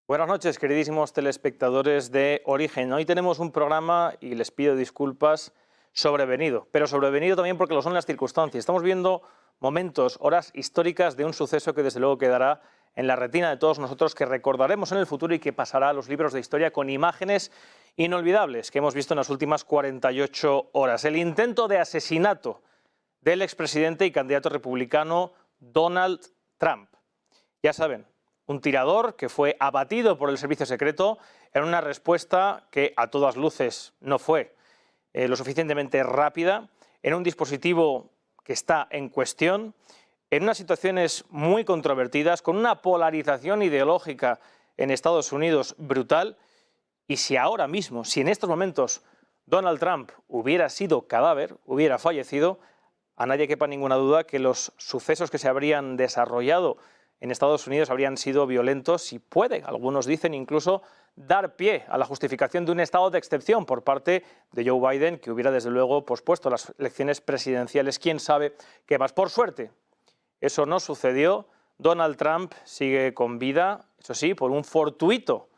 Buenas noches, queridísimos telespectadores de Origen. Hoy tenemos un programa, y les pido disculpas, sobrevenido, pero sobrevenido también porque lo son las circunstancias. Estamos viendo momentos, horas históricas de un suceso que desde luego quedará en la retina de todos nosotros, que recordaremos en el futuro y que pasará a los libros de historia con imágenes inolvidables que hemos visto en las últimas 48 horas. El intento de asesinato del expresidente y candidato republicano Donald Trump. Ya saben, un tirador que fue abatido por el servicio secreto en una respuesta que a todas luces no fue lo suficientemente rápida, en un dispositivo que está en cuestión, en unas situaciones muy controvertidas, con una polarización ideológica en Estados Unidos brutal. Y si ahora mismo, si en estos momentos Donald Trump hubiera sido cadáver, hubiera fallecido, a nadie quepa ninguna duda que los sucesos que se habrían desarrollado en Estados Unidos habrían sido violentos y puede, algunos dicen, incluso dar pie a la justificación de un estado de excepción por parte de Joe Biden, que hubiera desde luego pospuesto las elecciones presidenciales. ¿Quién sabe qué más? Por suerte, eso no sucedió. Donald Trump sigue con vida, eso sí, por un fortuito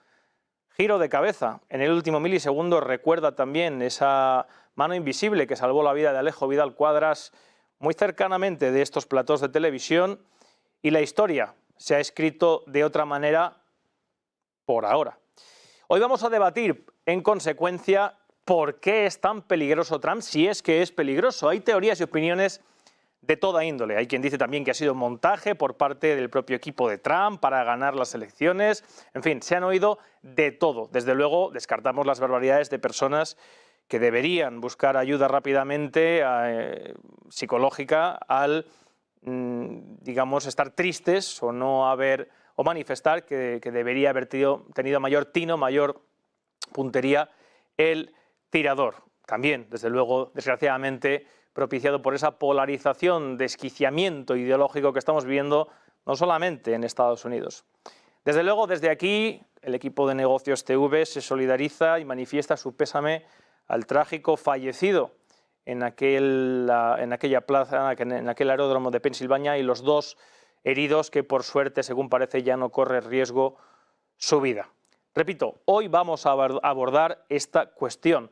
giro de cabeza en el último milisegundo. Recuerda también esa mano invisible que salvó la vida de Alejo Vidal Quadras muy cercanamente de estos platós de televisión. Y la historia se ha escrito de otra manera por ahora. Hoy vamos a debatir, en consecuencia, por qué es tan peligroso Trump, si es que es peligroso. Hay teorías y opiniones de toda índole. Hay quien dice también que ha sido montaje por parte del propio equipo de Trump para ganar las elecciones. En fin, se han oído de todo. Desde luego, descartamos las barbaridades de personas que deberían buscar ayuda rápidamente psicológica al digamos, estar tristes o no haber o manifestar que debería haber tenido mayor tino, mayor puntería el tirador. También, desde luego, desgraciadamente, propiciado por esa polarización, desquiciamiento ideológico que estamos viviendo no solamente en Estados Unidos. Desde luego, desde aquí, el equipo de Negocios TV se solidariza y manifiesta su pésame al trágico fallecido en aquella plaza, en aquel aeródromo de Pensilvania, y los dos heridos que, por suerte, según parece, ya no corre riesgo su vida. Repito, hoy vamos a abordar esta cuestión.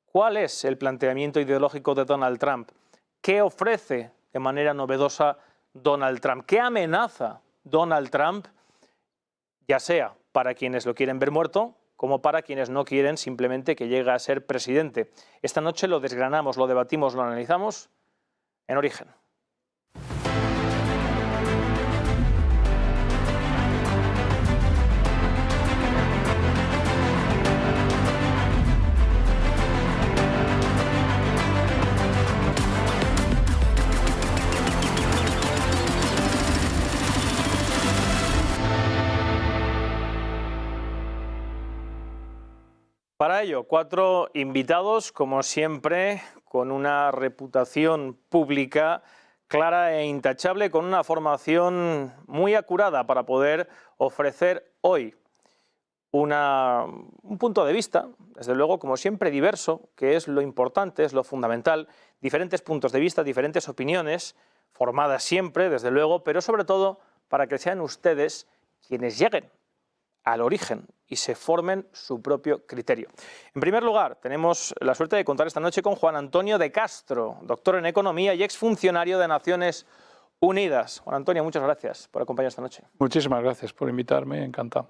¿Cuál es el planteamiento ideológico de Donald Trump? ¿Qué ofrece de manera novedosa Donald Trump? ¿Qué amenaza Donald Trump, ya sea para quienes lo quieren ver muerto, como para quienes no quieren simplemente que llegue a ser presidente? Esta noche lo desgranamos, lo debatimos, lo analizamos en Origen. Para ello, 4 invitados, como siempre, con una reputación pública clara e intachable, con una formación muy acurada para poder ofrecer hoy un punto de vista, desde luego, como siempre, diverso, que es lo importante, es lo fundamental, diferentes puntos de vista, diferentes opiniones, formadas siempre, desde luego, pero sobre todo para que sean ustedes quienes lleguen al origen y se formen su propio criterio. En primer lugar, tenemos la suerte de contar esta noche con Juan Antonio de Castro, doctor en Economía y exfuncionario de Naciones Unidas. Juan Antonio, muchas gracias por acompañarnos esta noche. Muchísimas gracias por invitarme, encantado.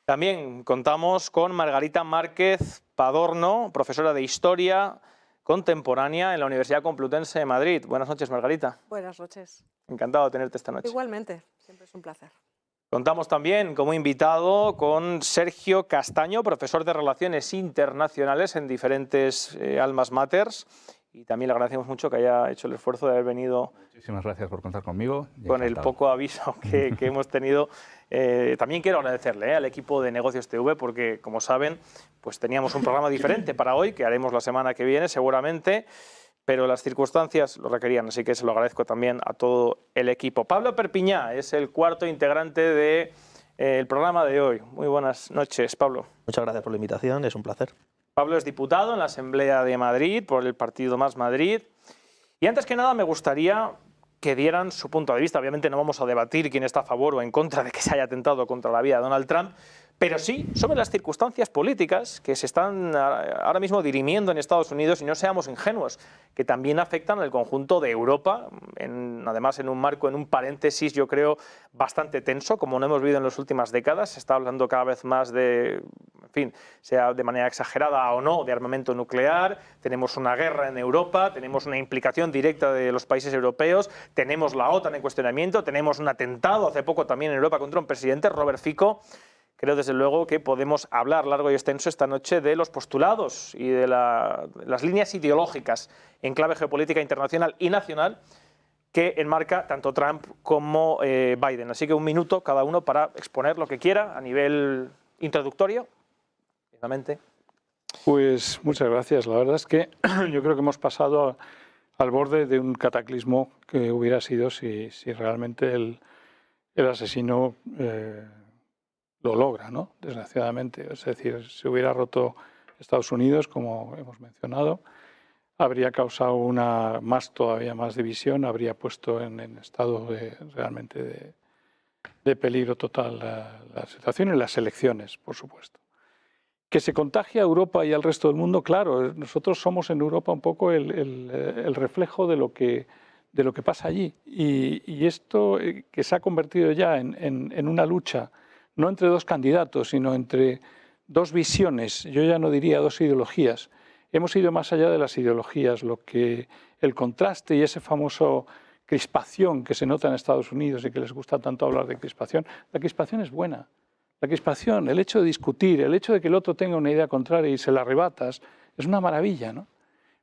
También contamos con Margarita Márquez Padorno, profesora de Historia Contemporánea en la Universidad Complutense de Madrid. Buenas noches, Margarita. Buenas noches. Encantado de tenerte esta noche. Igualmente, siempre es un placer. Contamos también como invitado con Sergio Castaño, profesor de Relaciones Internacionales en diferentes almas maters, y también le agradecemos mucho que haya hecho el esfuerzo de haber venido. Muchísimas gracias por contar conmigo. Con el poco aviso que hemos tenido. También quiero agradecerle al equipo de Negocios TV porque, como saben, pues teníamos un programa diferente para hoy, que haremos la semana que viene seguramente, pero las circunstancias lo requerían, así que se lo agradezco también a todo el equipo. Pablo Perpiñá es el cuarto integrante del programa de hoy. Muy buenas noches, Pablo. Muchas gracias por la invitación, es un placer. Pablo es diputado en la Asamblea de Madrid por el partido Más Madrid. Y antes que nada me gustaría que dieran su punto de vista. Obviamente no vamos a debatir quién está a favor o en contra de que se haya atentado contra la vida de Donald Trump, pero sí sobre las circunstancias políticas que se están ahora mismo dirimiendo en Estados Unidos, y no seamos ingenuos, que también afectan al conjunto de Europa, además en un marco, en un paréntesis, yo creo, bastante tenso, como no hemos vivido en las últimas décadas. Se está hablando cada vez más de, en fin, sea de manera exagerada o no, de armamento nuclear. Tenemos una guerra en Europa, tenemos una implicación directa de los países europeos, tenemos la OTAN en cuestionamiento, tenemos un atentado hace poco también en Europa contra un presidente, Robert Fico. Creo desde luego que podemos hablar largo y extenso esta noche de los postulados y de las líneas ideológicas en clave geopolítica internacional y nacional que enmarca tanto Trump como Biden. Así que un minuto cada uno para exponer lo que quiera a nivel introductorio. Finalmente. Pues muchas gracias. La verdad es que yo creo que hemos pasado al borde de un cataclismo que hubiera sido si realmente el asesino lo logra, ¿no? Desgraciadamente. Es decir, si hubiera roto Estados Unidos, como hemos mencionado, habría causado todavía más división, habría puesto en estado realmente de peligro total la situación y las elecciones, por supuesto. Que se contagie a Europa y al resto del mundo, claro, nosotros somos en Europa un poco el reflejo de lo que pasa allí. Y esto que se ha convertido ya en una lucha, no entre dos candidatos, sino entre dos visiones, yo ya no diría dos ideologías. Hemos ido más allá de las ideologías, el contraste y ese famoso crispación que se nota en Estados Unidos y que les gusta tanto hablar de crispación. La crispación es buena. La crispación, el hecho de discutir, el hecho de que el otro tenga una idea contraria y se la arrebatas, es una maravilla, ¿no?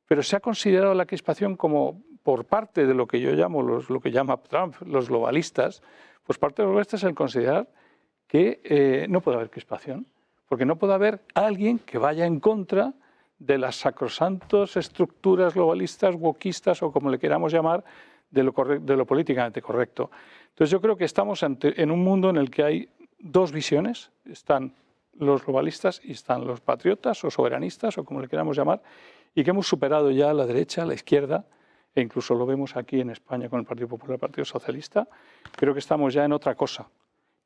Pero se ha considerado la crispación como, por parte de lo que yo llamo, lo que llama Trump, los globalistas, pues parte de los globalistas es el considerar que no puede haber crispación, porque no puede haber alguien que vaya en contra de las sacrosantas estructuras globalistas, wokistas o como le queramos llamar, de lo políticamente correcto. Entonces yo creo que estamos en un mundo en el que hay dos visiones, están los globalistas y están los patriotas o soberanistas o como le queramos llamar, y que hemos superado ya la derecha, la izquierda, e incluso lo vemos aquí en España con el Partido Popular, el Partido Socialista. Creo que estamos ya en otra cosa.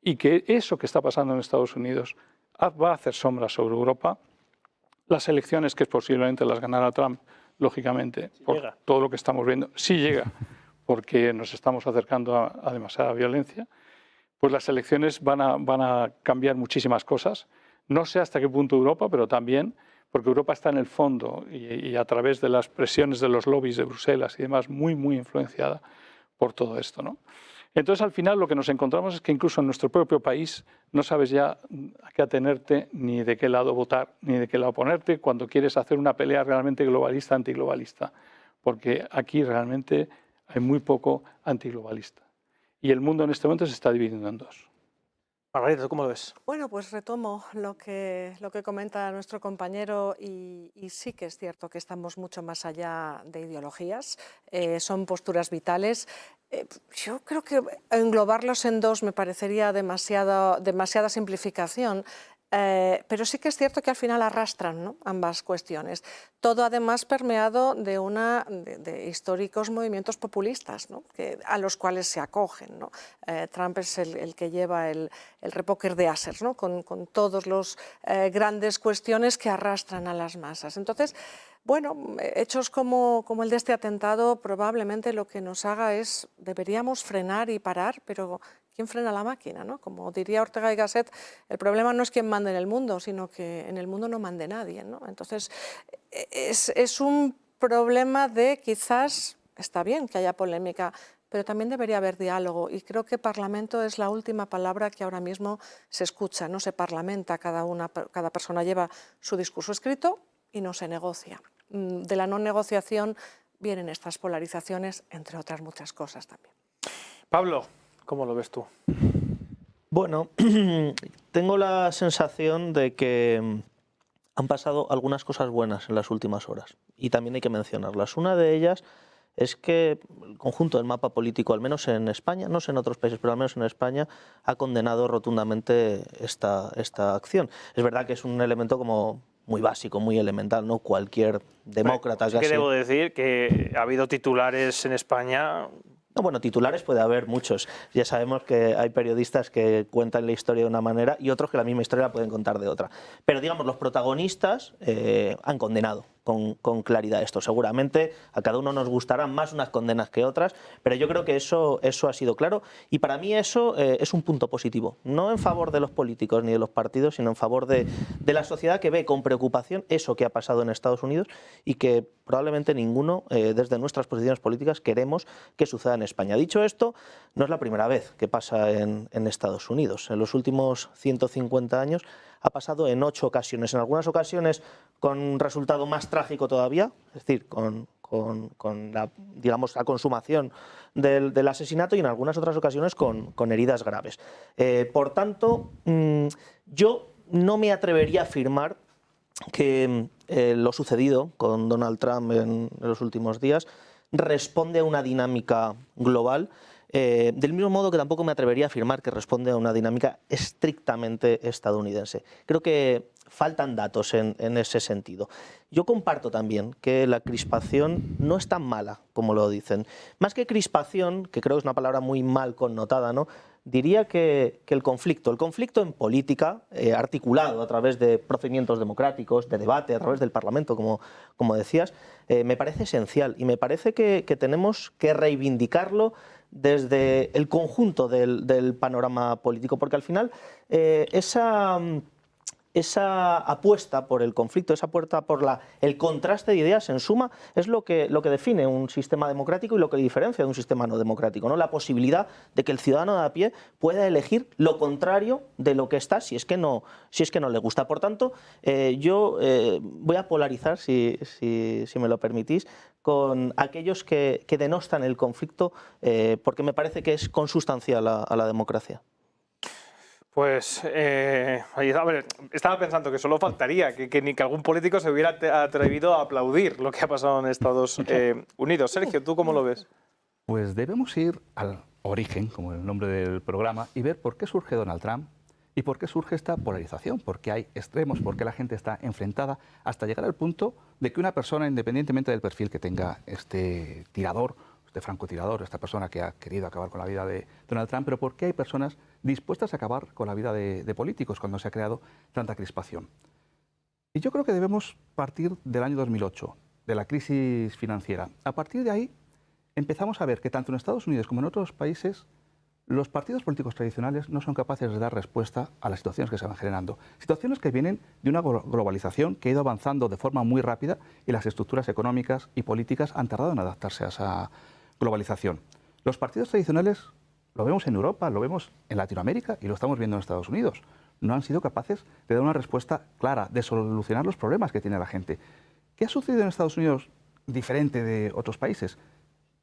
Y que eso que está pasando en Estados Unidos va a hacer sombra sobre Europa. Las elecciones, que posiblemente las ganará Trump, lógicamente, por todo lo que estamos viendo, sí llega, porque nos estamos acercando a demasiada violencia, pues las elecciones van a cambiar muchísimas cosas. No sé hasta qué punto Europa, pero también porque Europa está en el fondo y a través de las presiones de los lobbies de Bruselas y demás, muy, muy influenciada por todo esto, ¿no? Entonces, al final, lo que nos encontramos es que incluso en nuestro propio país no sabes ya a qué atenerte, ni de qué lado votar, ni de qué lado ponerte, cuando quieres hacer una pelea realmente globalista, antiglobalista. Porque aquí realmente hay muy poco antiglobalista. Y el mundo en este momento se está dividiendo en dos. Margarita, ¿tú cómo lo ves? Bueno, pues retomo lo que comenta nuestro compañero y sí que es cierto que estamos mucho más allá de ideologías, son posturas vitales. Yo creo que englobarlos en dos me parecería demasiada simplificación. Pero sí que es cierto que al final arrastran, ¿no?, ambas cuestiones. Todo además permeado de históricos movimientos populistas, ¿no?, a los cuales se acogen, ¿no? Trump es el que lleva el repóquer de ases, ¿no?, con todos los grandes cuestiones que arrastran a las masas. Entonces, bueno, hechos como el de este atentado probablemente lo que nos haga es, deberíamos frenar y parar, pero ¿quién frena la máquina, ¿no? Como diría Ortega y Gasset, el problema no es quién manda en el mundo, sino que en el mundo no mande nadie, ¿no? Entonces, es un problema de quizás, está bien que haya polémica, pero también debería haber diálogo y creo que parlamento es la última palabra que ahora mismo se escucha, no se parlamenta, cada persona lleva su discurso escrito y no se negocia. De la no negociación vienen estas polarizaciones, entre otras muchas cosas también. Pablo, ¿cómo lo ves tú? Bueno, tengo la sensación de que han pasado algunas cosas buenas en las últimas horas y también hay que mencionarlas. Una de ellas es que el conjunto del mapa político, al menos en España, no sé en otros países, pero al menos en España, ha condenado rotundamente esta acción. Es verdad que es un elemento como muy básico, muy elemental, ¿no? Cualquier demócrata sí que debo decir que ha habido titulares en España No, bueno, titulares puede haber muchos. Ya sabemos que hay periodistas que cuentan la historia de una manera y otros que la misma historia la pueden contar de otra. Pero digamos, los protagonistas han condenado con claridad esto. Seguramente a cada uno nos gustarán más unas condenas que otras, pero yo creo que eso ha sido claro y para mí eso es un punto positivo. No en favor de los políticos ni de los partidos, sino en favor de la sociedad que ve con preocupación eso que ha pasado en Estados Unidos y que probablemente ninguno, desde nuestras posiciones políticas, queremos que suceda en España. Dicho esto, no es la primera vez que pasa en Estados Unidos. En los últimos 150 años ha pasado en 8 ocasiones, en algunas ocasiones con un resultado más trágico todavía, es decir, con la, digamos, la consumación del asesinato y en algunas otras ocasiones con heridas graves. Por tanto, yo no me atrevería a afirmar que lo sucedido con Donald Trump en los últimos días responde a una dinámica global, del mismo modo que tampoco me atrevería a afirmar que responde a una dinámica estrictamente estadounidense. Creo que faltan datos en ese sentido. Yo comparto también que la crispación no es tan mala como lo dicen. Más que crispación, que creo que es una palabra muy mal connotada, ¿no? Diría que el conflicto en política, articulado a través de procedimientos democráticos, de debate, a través del Parlamento, como decías, me parece esencial y me parece que tenemos que reivindicarlo desde el conjunto del panorama político, porque al final esa apuesta por el conflicto, esa apuesta por el contraste de ideas, en suma, es lo que define un sistema democrático y lo que diferencia de un sistema no democrático, ¿no? La posibilidad de que el ciudadano de a pie pueda elegir lo contrario de lo que está, si es que no le gusta. Por tanto, yo voy a polarizar, si me lo permitís, con aquellos que denostan el conflicto, porque me parece que es consustancial a la democracia. Pues, a ver, estaba pensando que solo faltaría que ni que algún político se hubiera atrevido a aplaudir lo que ha pasado en Estados Unidos. Sergio, ¿tú cómo lo ves? Pues debemos ir al origen, como el nombre del programa, y ver por qué surge Donald Trump y por qué surge esta polarización, por qué hay extremos, por qué la gente está enfrentada, hasta llegar al punto de que una persona, independientemente del perfil que tenga este tirador, este francotirador, esta persona que ha querido acabar con la vida de Donald Trump, pero por qué hay personas dispuestas a acabar con la vida de políticos cuando se ha creado tanta crispación. Y yo creo que debemos partir del año 2008, de la crisis financiera. A partir de ahí empezamos a ver que tanto en Estados Unidos como en otros países los partidos políticos tradicionales no son capaces de dar respuesta a las situaciones que se van generando. Situaciones que vienen de una globalización que ha ido avanzando de forma muy rápida y las estructuras económicas y políticas han tardado en adaptarse a esa globalización. Los partidos tradicionales lo vemos en Europa, lo vemos en Latinoamérica y lo estamos viendo en Estados Unidos. No han sido capaces de dar una respuesta clara, de solucionar los problemas que tiene la gente. ¿Qué ha sucedido en Estados Unidos diferente de otros países?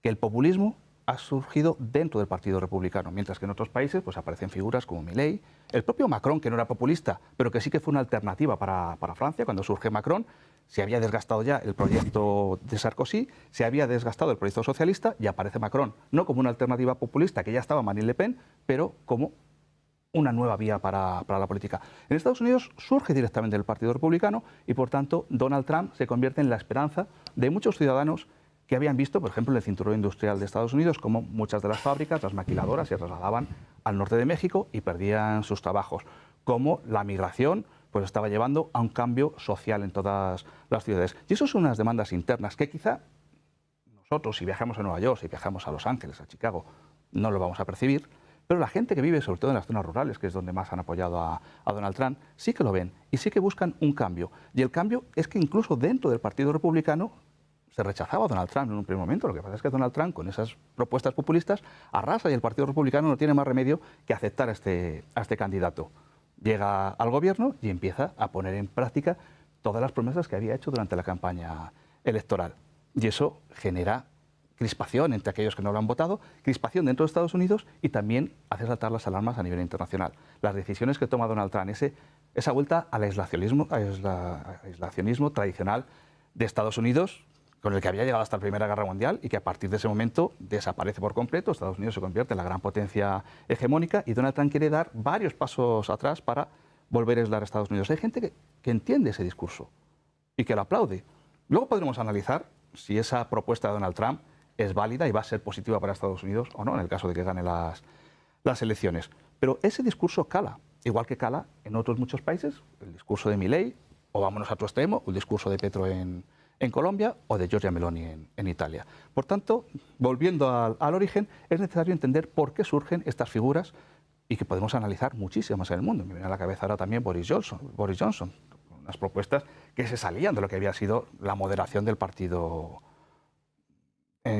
Que el populismo ha surgido dentro del Partido Republicano, mientras que en otros países pues, aparecen figuras como Milei, el propio Macron, que no era populista, pero que sí que fue una alternativa para Francia. Cuando surge Macron, se había desgastado ya el proyecto de Sarkozy, se había desgastado el proyecto socialista y aparece Macron, no como una alternativa populista, que ya estaba Marine Le Pen, pero como una nueva vía para la política. En Estados Unidos surge directamente el Partido Republicano y, por tanto, Donald Trump se convierte en la esperanza de muchos ciudadanos que habían visto, por ejemplo, en el cinturón industrial de Estados Unidos, como muchas de las fábricas, las maquiladoras, se trasladaban al norte de México y perdían sus trabajos, como la migración pues estaba llevando a un cambio social en todas las ciudades. Y eso son unas demandas internas que quizá nosotros, si viajamos a Nueva York, si viajamos a Los Ángeles, a Chicago, no lo vamos a percibir, pero la gente que vive sobre todo en las zonas rurales, que es donde más han apoyado a Donald Trump, sí que lo ven y sí que buscan un cambio. Y el cambio es que incluso dentro del Partido Republicano se rechazaba a Donald Trump en un primer momento. Lo que pasa es que Donald Trump, con esas propuestas populistas, arrasa y el Partido Republicano no tiene más remedio que aceptar a este candidato. Llega al gobierno y empieza a poner en práctica todas las promesas que había hecho durante la campaña electoral. Y eso genera crispación entre aquellos que no lo han votado, crispación dentro de Estados Unidos y también hace saltar las alarmas a nivel internacional. Las decisiones que toma Donald Trump, esa vuelta al aislacionismo tradicional de Estados Unidos, con el que había llegado hasta la Primera Guerra Mundial y que a partir de ese momento desaparece por completo. Estados Unidos se convierte en la gran potencia hegemónica y Donald Trump quiere dar varios pasos atrás para volver a aislar a Estados Unidos. Hay gente que entiende ese discurso y que lo aplaude. Luego podremos analizar si esa propuesta de Donald Trump es válida y va a ser positiva para Estados Unidos o no, en el caso de que gane las elecciones. Pero ese discurso cala, igual que cala en otros muchos países, el discurso de Milei, o vámonos a otro extremo, el discurso de Petro en Colombia o de Giorgia Meloni en Italia. Por tanto, volviendo al origen, es necesario entender por qué surgen estas figuras y que podemos analizar muchísimas en el mundo. Me viene a la cabeza ahora también Boris Johnson, unas propuestas que se salían de lo que había sido la moderación del partido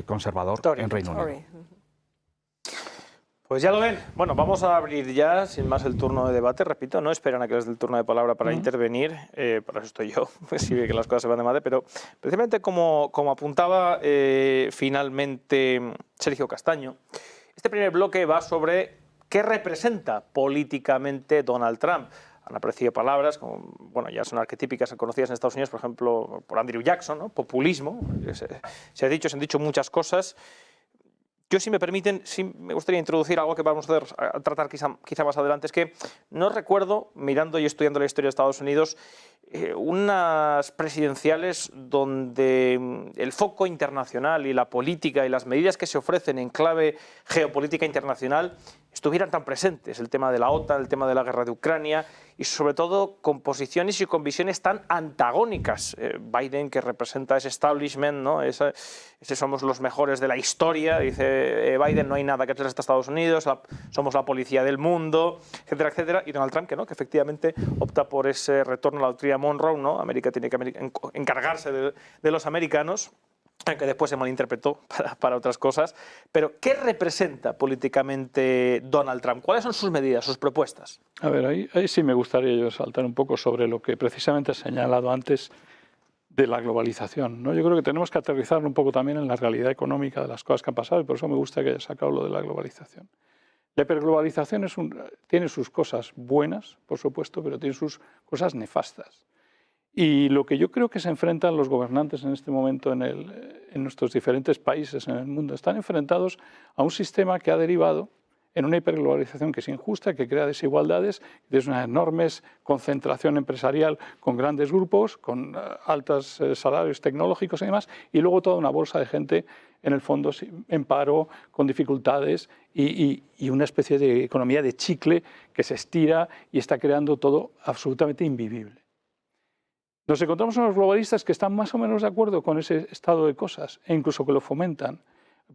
conservador en Reino Unido. Pues ya lo ven. Bueno, vamos a abrir ya, sin más, el turno de debate. Repito, no esperan a que les dé el turno de palabra para intervenir. Para eso estoy yo, pues sí ve que las cosas se van de madre. Pero precisamente como apuntaba finalmente Sergio Castaño, este primer bloque va sobre qué representa políticamente Donald Trump. Han aparecido palabras, como, bueno, ya son arquetípicas conocidas en Estados Unidos, por ejemplo, por Andrew Jackson, ¿no? Populismo. Se han dicho muchas cosas. Yo, si me permiten, sí me gustaría introducir algo que vamos a tratar quizá más adelante. Es que no recuerdo, mirando y estudiando la historia de Estados Unidos, unas presidenciales donde el foco internacional y la política y las medidas que se ofrecen en clave geopolítica internacional estuvieran tan presentes. El tema de la OTAN, el tema de la guerra de Ucrania y sobre todo con posiciones y con visiones tan antagónicas. Biden, que representa ese establishment, ¿no? Ese somos los mejores de la historia, dice Biden, no hay nada que hacer hasta Estados Unidos, somos la policía del mundo, etcétera, etcétera. Y Donald Trump, que no, que efectivamente opta por ese retorno a la doctrina Monroe, ¿no? América tiene que encargarse de los americanos, aunque después se malinterpretó para otras cosas. Pero, ¿qué representa políticamente Donald Trump? ¿Cuáles son sus medidas, sus propuestas? A ver, ahí sí me gustaría yo saltar un poco sobre lo que precisamente he señalado antes de la globalización, ¿no? Yo creo que tenemos que aterrizarlo un poco también en la realidad económica de las cosas que han pasado, y por eso me gusta que haya sacado lo de la globalización. La hiperglobalización tiene sus cosas buenas, por supuesto, pero tiene sus cosas nefastas. Y lo que yo creo que se enfrentan los gobernantes en este momento en nuestros diferentes países en el mundo, están enfrentados a un sistema que ha derivado en una hiperglobalización que es injusta, que crea desigualdades, que es una enorme concentración empresarial con grandes grupos, con altos salarios tecnológicos y demás, y luego toda una bolsa de gente, en el fondo, en paro, con dificultades y una especie de economía de chicle que se estira y está creando todo absolutamente invivible. Nos encontramos unos globalistas que están más o menos de acuerdo con ese estado de cosas e incluso que lo fomentan.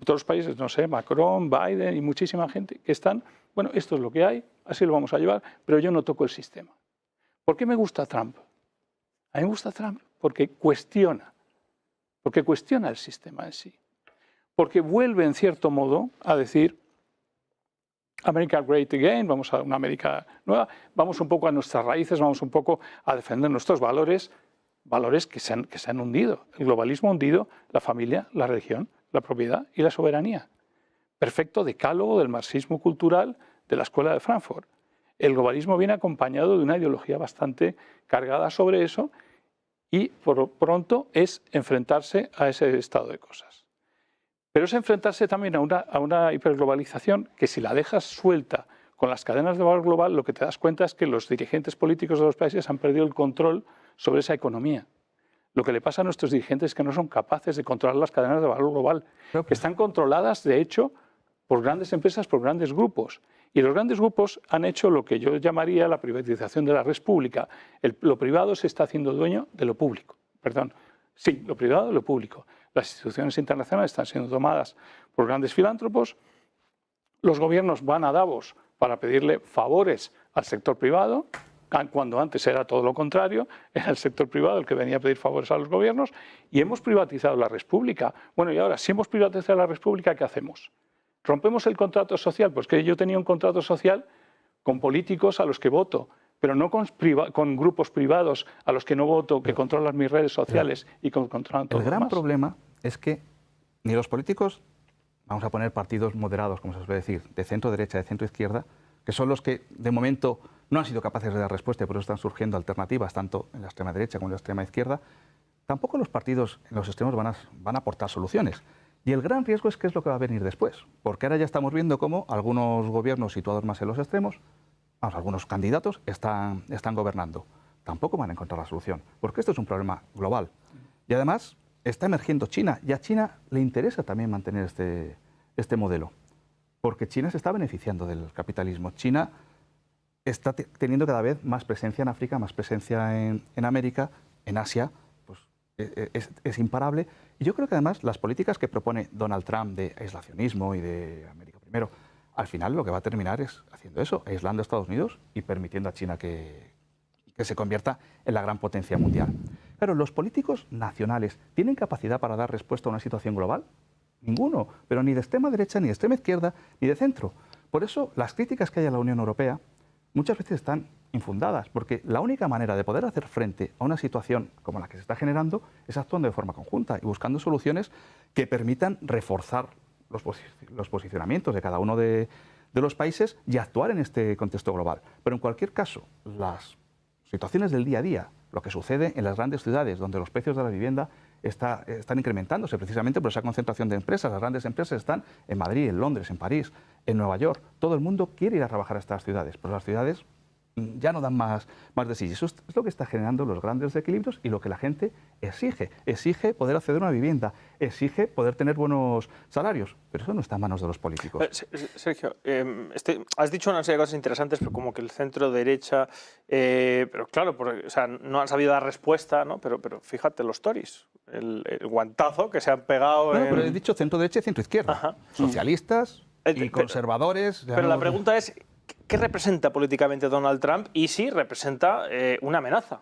Todos los países, no sé, Macron, Biden y muchísima gente que están, bueno, esto es lo que hay, así lo vamos a llevar, pero yo no toco el sistema. ¿Por qué me gusta Trump? A mí me gusta Trump porque cuestiona el sistema en sí. Porque vuelve, en cierto modo, a decir America Great Again, vamos a una América nueva, vamos un poco a nuestras raíces, vamos un poco a defender nuestros valores que se han hundido. El globalismo ha hundido la familia, la religión, la propiedad y la soberanía. Perfecto decálogo del marxismo cultural de la Escuela de Frankfurt. El globalismo viene acompañado de una ideología bastante cargada sobre eso y por pronto es enfrentarse a ese estado de cosas. Pero es enfrentarse también a una hiperglobalización que, si la dejas suelta con las cadenas de valor global, lo que te das cuenta es que los dirigentes políticos de los países han perdido el control sobre esa economía. Lo que le pasa a nuestros dirigentes es que no son capaces de controlar las cadenas de valor global, que están controladas, de hecho, por grandes empresas, por grandes grupos. Y los grandes grupos han hecho lo que yo llamaría la privatización de la res pública. Lo privado se está haciendo dueño de lo público. Perdón. Sí, lo privado de lo público. Las instituciones internacionales están siendo tomadas por grandes filántropos. Los gobiernos van a Davos para pedirle favores al sector privado, cuando antes era todo lo contrario, era el sector privado el que venía a pedir favores a los gobiernos, y hemos privatizado la res pública. Bueno, y ahora, si hemos privatizado la res pública, ¿qué hacemos? ¿Rompemos el contrato social? Pues que yo tenía un contrato social con políticos a los que voto, pero no con grupos privados a los que no voto, que controlan mis redes sociales y que controlan todo. El gran problema es que ni los políticos, vamos a poner partidos moderados, como se suele decir, de centro-derecha, de centro-izquierda, que son los que de momento no han sido capaces de dar respuesta y por eso están surgiendo alternativas tanto en la extrema derecha como en la extrema izquierda, tampoco los partidos en los extremos van a aportar soluciones. Y el gran riesgo es qué es lo que va a venir después, porque ahora ya estamos viendo cómo algunos gobiernos situados más en los extremos, algunos candidatos están gobernando. Tampoco van a encontrar la solución, porque esto es un problema global. Y además, está emergiendo China y a China le interesa también mantener este modelo, porque China se está beneficiando del capitalismo. China está teniendo cada vez más presencia en África, más presencia en América, en Asia, pues es imparable. Y yo creo que además las políticas que propone Donald Trump de aislacionismo y de América primero, al final lo que va a terminar es haciendo eso, aislando a Estados Unidos y permitiendo a China que se convierta en la gran potencia mundial. Claro, ¿los políticos nacionales tienen capacidad para dar respuesta a una situación global? Ninguno, pero ni de extrema derecha, ni de extrema izquierda, ni de centro. Por eso las críticas que hay a la Unión Europea muchas veces están infundadas, porque la única manera de poder hacer frente a una situación como la que se está generando es actuando de forma conjunta y buscando soluciones que permitan reforzar los posicionamientos de cada uno de los países y actuar en este contexto global. Pero en cualquier caso, las situaciones del día a día, lo que sucede en las grandes ciudades, donde los precios de la vivienda están incrementándose precisamente por esa concentración de empresas. Las grandes empresas están en Madrid, en Londres, en París, en Nueva York. Todo el mundo quiere ir a trabajar a estas ciudades, pero las ciudades ya no dan más de sí. Eso es lo que está generando los grandes desequilibrios y lo que la gente exige. Exige poder acceder a una vivienda, exige poder tener buenos salarios, pero eso no está en manos de los políticos. Sergio, has dicho una serie de cosas interesantes, pero como que el centro derecha, pero claro, o sea, no han sabido dar respuesta, ¿no? Pero fíjate los Tories, el guantazo que se han pegado. Bueno, pero he dicho centro derecha y centro izquierda. Ajá. Socialistas y conservadores. Pero la pregunta es, ¿qué representa políticamente Donald Trump y si representa una amenaza?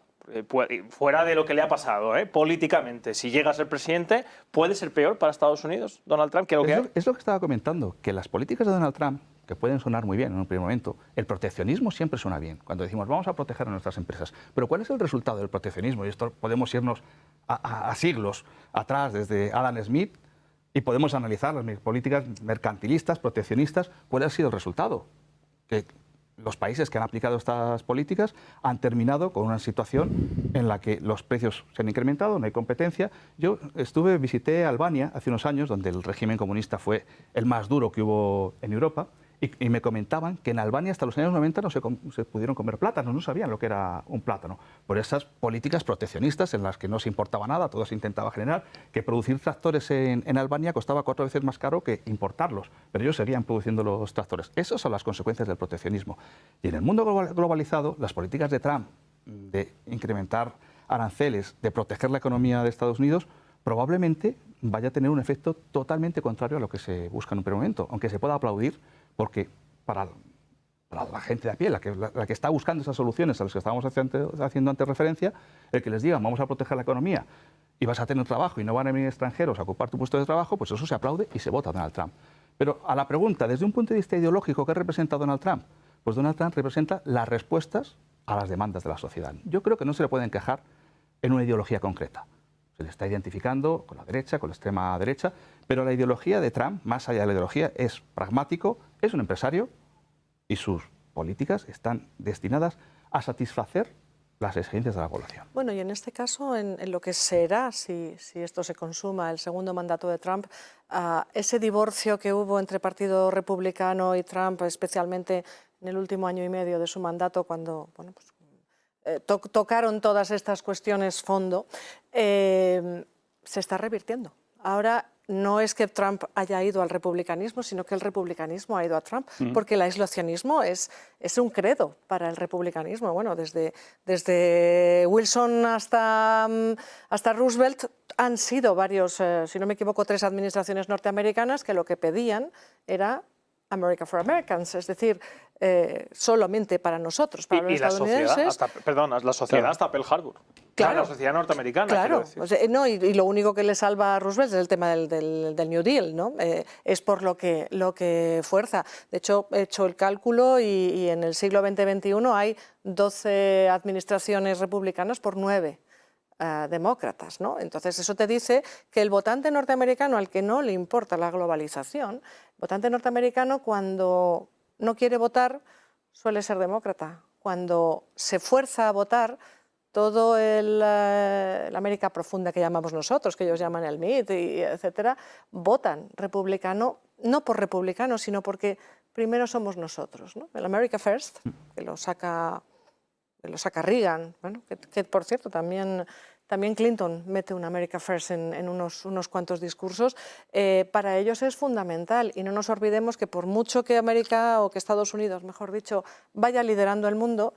Fuera de lo que le ha pasado, políticamente, si llega a ser presidente, ¿puede ser peor para Estados Unidos, Donald Trump, que lo que hay? Es lo que estaba comentando, que las políticas de Donald Trump, que pueden sonar muy bien en un primer momento, el proteccionismo siempre suena bien, cuando decimos vamos a proteger a nuestras empresas. Pero ¿cuál es el resultado del proteccionismo? Y esto podemos irnos a siglos atrás, desde Adam Smith, y podemos analizar las políticas mercantilistas, proteccionistas. ¿Cuál ha sido el resultado? Que los países que han aplicado estas políticas han terminado con una situación en la que los precios se han incrementado, no hay competencia. Yo visité Albania hace unos años, donde el régimen comunista fue el más duro que hubo en Europa, y me comentaban que en Albania hasta los años 90 no se pudieron comer plátanos, no sabían lo que era un plátano, por esas políticas proteccionistas en las que no se importaba nada, todo se intentaba generar, que producir tractores en Albania costaba 4 veces más caro que importarlos, pero ellos seguían produciendo los tractores. Esas son las consecuencias del proteccionismo. Y en el mundo globalizado, las políticas de Trump de incrementar aranceles, de proteger la economía de Estados Unidos, probablemente vaya a tener un efecto totalmente contrario a lo que se busca en un primer momento, aunque se pueda aplaudir, porque para la gente de a pie, la que está buscando esas soluciones a las que estábamos haciendo antes referencia, el que les digan vamos a proteger la economía y vas a tener trabajo y no van a venir extranjeros a ocupar tu puesto de trabajo, pues eso se aplaude y se vota a Donald Trump. Pero a la pregunta, desde un punto de vista ideológico, ¿qué representa Donald Trump? Pues Donald Trump representa las respuestas a las demandas de la sociedad. Yo creo que no se le pueden quejar en una ideología concreta. Se le está identificando con la derecha, con la extrema derecha, pero la ideología de Trump, más allá de la ideología, es pragmático, es un empresario y sus políticas están destinadas a satisfacer las exigencias de la población. Bueno, y en este caso, en lo que será, si esto se consuma, el segundo mandato de Trump, ese divorcio que hubo entre Partido Republicano y Trump, especialmente en el último año y medio de su mandato, cuando bueno, pues, tocaron todas estas cuestiones fondo, se está revirtiendo. Ahora no es que Trump haya ido al republicanismo, sino que el republicanismo ha ido a Trump, porque el aislacionismo es un credo para el republicanismo. Bueno, desde Wilson hasta Roosevelt han sido varios, si no me equivoco, 3 administraciones norteamericanas que lo que pedían era America for Americans, es decir, solamente para nosotros, para los estadounidenses. La sociedad hasta Pearl Harbor. Claro, la sociedad norteamericana. Claro, o sea, no, y lo único que le salva a Roosevelt es el tema del New Deal, ¿no? Es por lo que fuerza. De hecho, he hecho el cálculo y en el siglo XX-XXI hay 12 administraciones republicanas por 9 demócratas, ¿no? Entonces eso te dice que el votante norteamericano al que no le importa la globalización, el votante norteamericano cuando no quiere votar suele ser demócrata. Cuando se fuerza a votar, todo la América profunda que llamamos nosotros, que ellos llaman el MID, etcétera, votan republicano, no por republicano, sino porque primero somos nosotros, ¿no? El America First, que lo saca Reagan, bueno, que por cierto también También Clinton mete un America First en unos cuantos discursos. Para ellos es fundamental y no nos olvidemos que por mucho que América o que Estados Unidos, mejor dicho, vaya liderando el mundo,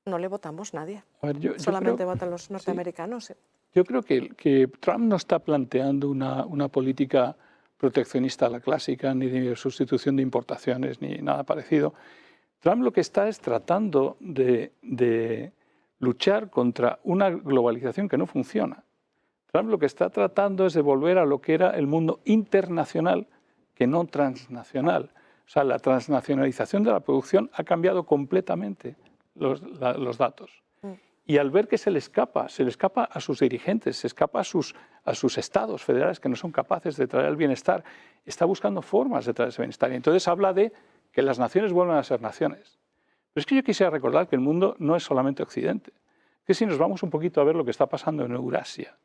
no le votamos nadie. A ver, Solamente votan los norteamericanos. Sí. Yo creo que Trump no está planteando una política proteccionista a la clásica, ni de sustitución de importaciones, ni nada parecido. Trump lo que está es tratando de luchar contra una globalización que no funciona. Trump lo que está tratando es de volver a lo que era el mundo internacional, que no transnacional. O sea, la transnacionalización de la producción ha cambiado completamente los datos. Y al ver que se le escapa a sus dirigentes, se escapa a sus estados federales que no son capaces de traer el bienestar, está buscando formas de traer ese bienestar. Y entonces habla de que las naciones vuelvan a ser naciones. Pero es que yo quisiera recordar que el mundo no es solamente Occidente. Que si nos vamos un poquito a ver lo que está pasando en Eurasia,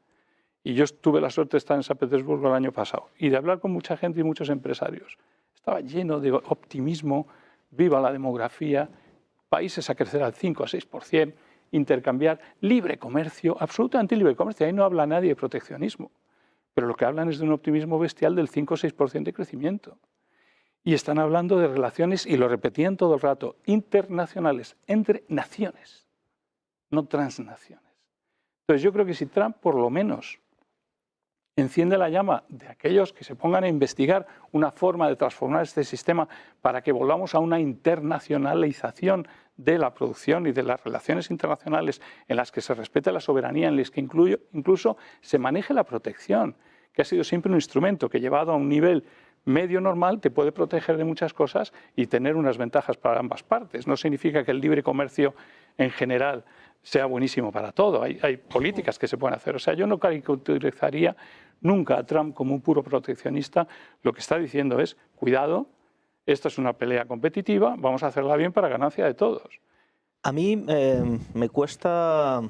y yo tuve la suerte de estar en San Petersburgo el año pasado y de hablar con mucha gente y muchos empresarios, estaba lleno de optimismo, viva la demografía, países a crecer al 5 a 6%, intercambiar, libre comercio, absolutamente libre comercio. Ahí no habla nadie de proteccionismo, pero lo que hablan es de un optimismo bestial del 5 o 6% de crecimiento. Y están hablando de relaciones, y lo repetían todo el rato, internacionales, entre naciones, no transnaciones. Entonces yo creo que si Trump por lo menos enciende la llama de aquellos que se pongan a investigar una forma de transformar este sistema para que volvamos a una internacionalización de la producción y de las relaciones internacionales en las que se respete la soberanía, en las que incluso se maneje la protección, que ha sido siempre un instrumento que llevado a un nivel medio normal te puede proteger de muchas cosas y tener unas ventajas para ambas partes. No significa que el libre comercio en general sea buenísimo para todo. Hay políticas que se pueden hacer. O sea, yo no caricaturizaría nunca a Trump como un puro proteccionista. Lo que está diciendo es, cuidado, esta es una pelea competitiva, vamos a hacerla bien para ganancia de todos. A mí me cuesta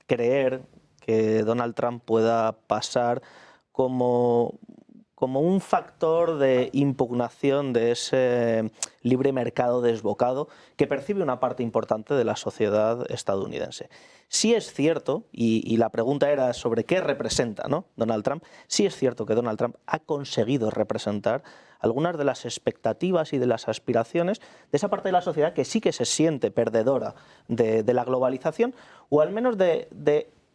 creer que Donald Trump pueda pasar como un factor de impugnación de ese libre mercado desbocado que percibe una parte importante de la sociedad estadounidense. Sí es cierto, y la pregunta era sobre qué representa, ¿no?, Donald Trump, sí es cierto que Donald Trump ha conseguido representar algunas de las expectativas y de las aspiraciones de esa parte de la sociedad que sí que se siente perdedora de la globalización, o al menos de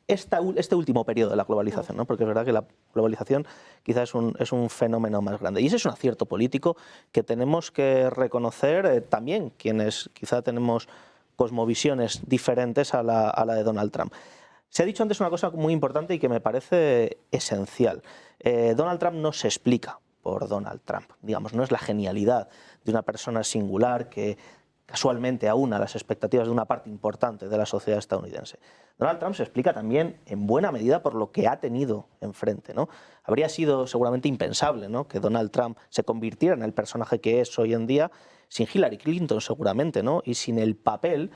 este último periodo de la globalización, ¿no? Porque es verdad que la globalización quizás es un fenómeno más grande. Y ese es un acierto político que tenemos que reconocer también quienes quizá tenemos cosmovisiones diferentes a la de Donald Trump. Se ha dicho antes una cosa muy importante y que me parece esencial. Donald Trump no se explica por Donald Trump. Digamos, no es la genialidad de una persona singular que casualmente aúna las expectativas de una parte importante de la sociedad estadounidense. Donald Trump se explica también en buena medida por lo que ha tenido enfrente, ¿no? Habría sido seguramente impensable, ¿no?, que Donald Trump se convirtiera en el personaje que es hoy en día sin Hillary Clinton seguramente, ¿no?, y sin el papel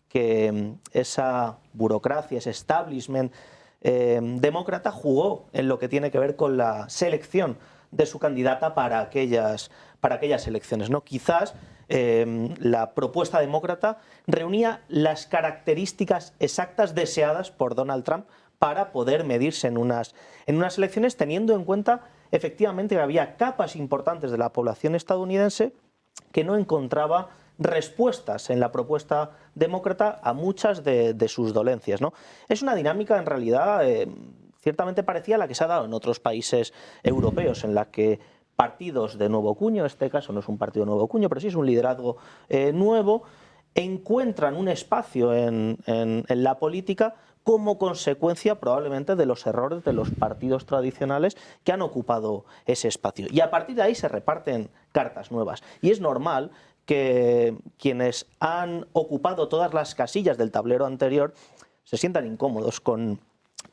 que esa burocracia, ese establishment demócrata jugó en lo que tiene que ver con la selección de su candidata para aquellas elecciones, ¿no? Quizás la propuesta demócrata reunía las características exactas deseadas por Donald Trump para poder medirse en unas elecciones, teniendo en cuenta efectivamente que había capas importantes de la población estadounidense que no encontraba respuestas en la propuesta demócrata a muchas de sus dolencias, ¿no? Es una dinámica en realidad ciertamente parecida a la que se ha dado en otros países europeos, en la que partidos de nuevo cuño, en este caso no es un partido de nuevo cuño, pero sí es un liderazgo nuevo, encuentran un espacio en la política como consecuencia probablemente de los errores de los partidos tradicionales que han ocupado ese espacio. Y a partir de ahí se reparten cartas nuevas. Y es normal que quienes han ocupado todas las casillas del tablero anterior se sientan incómodos con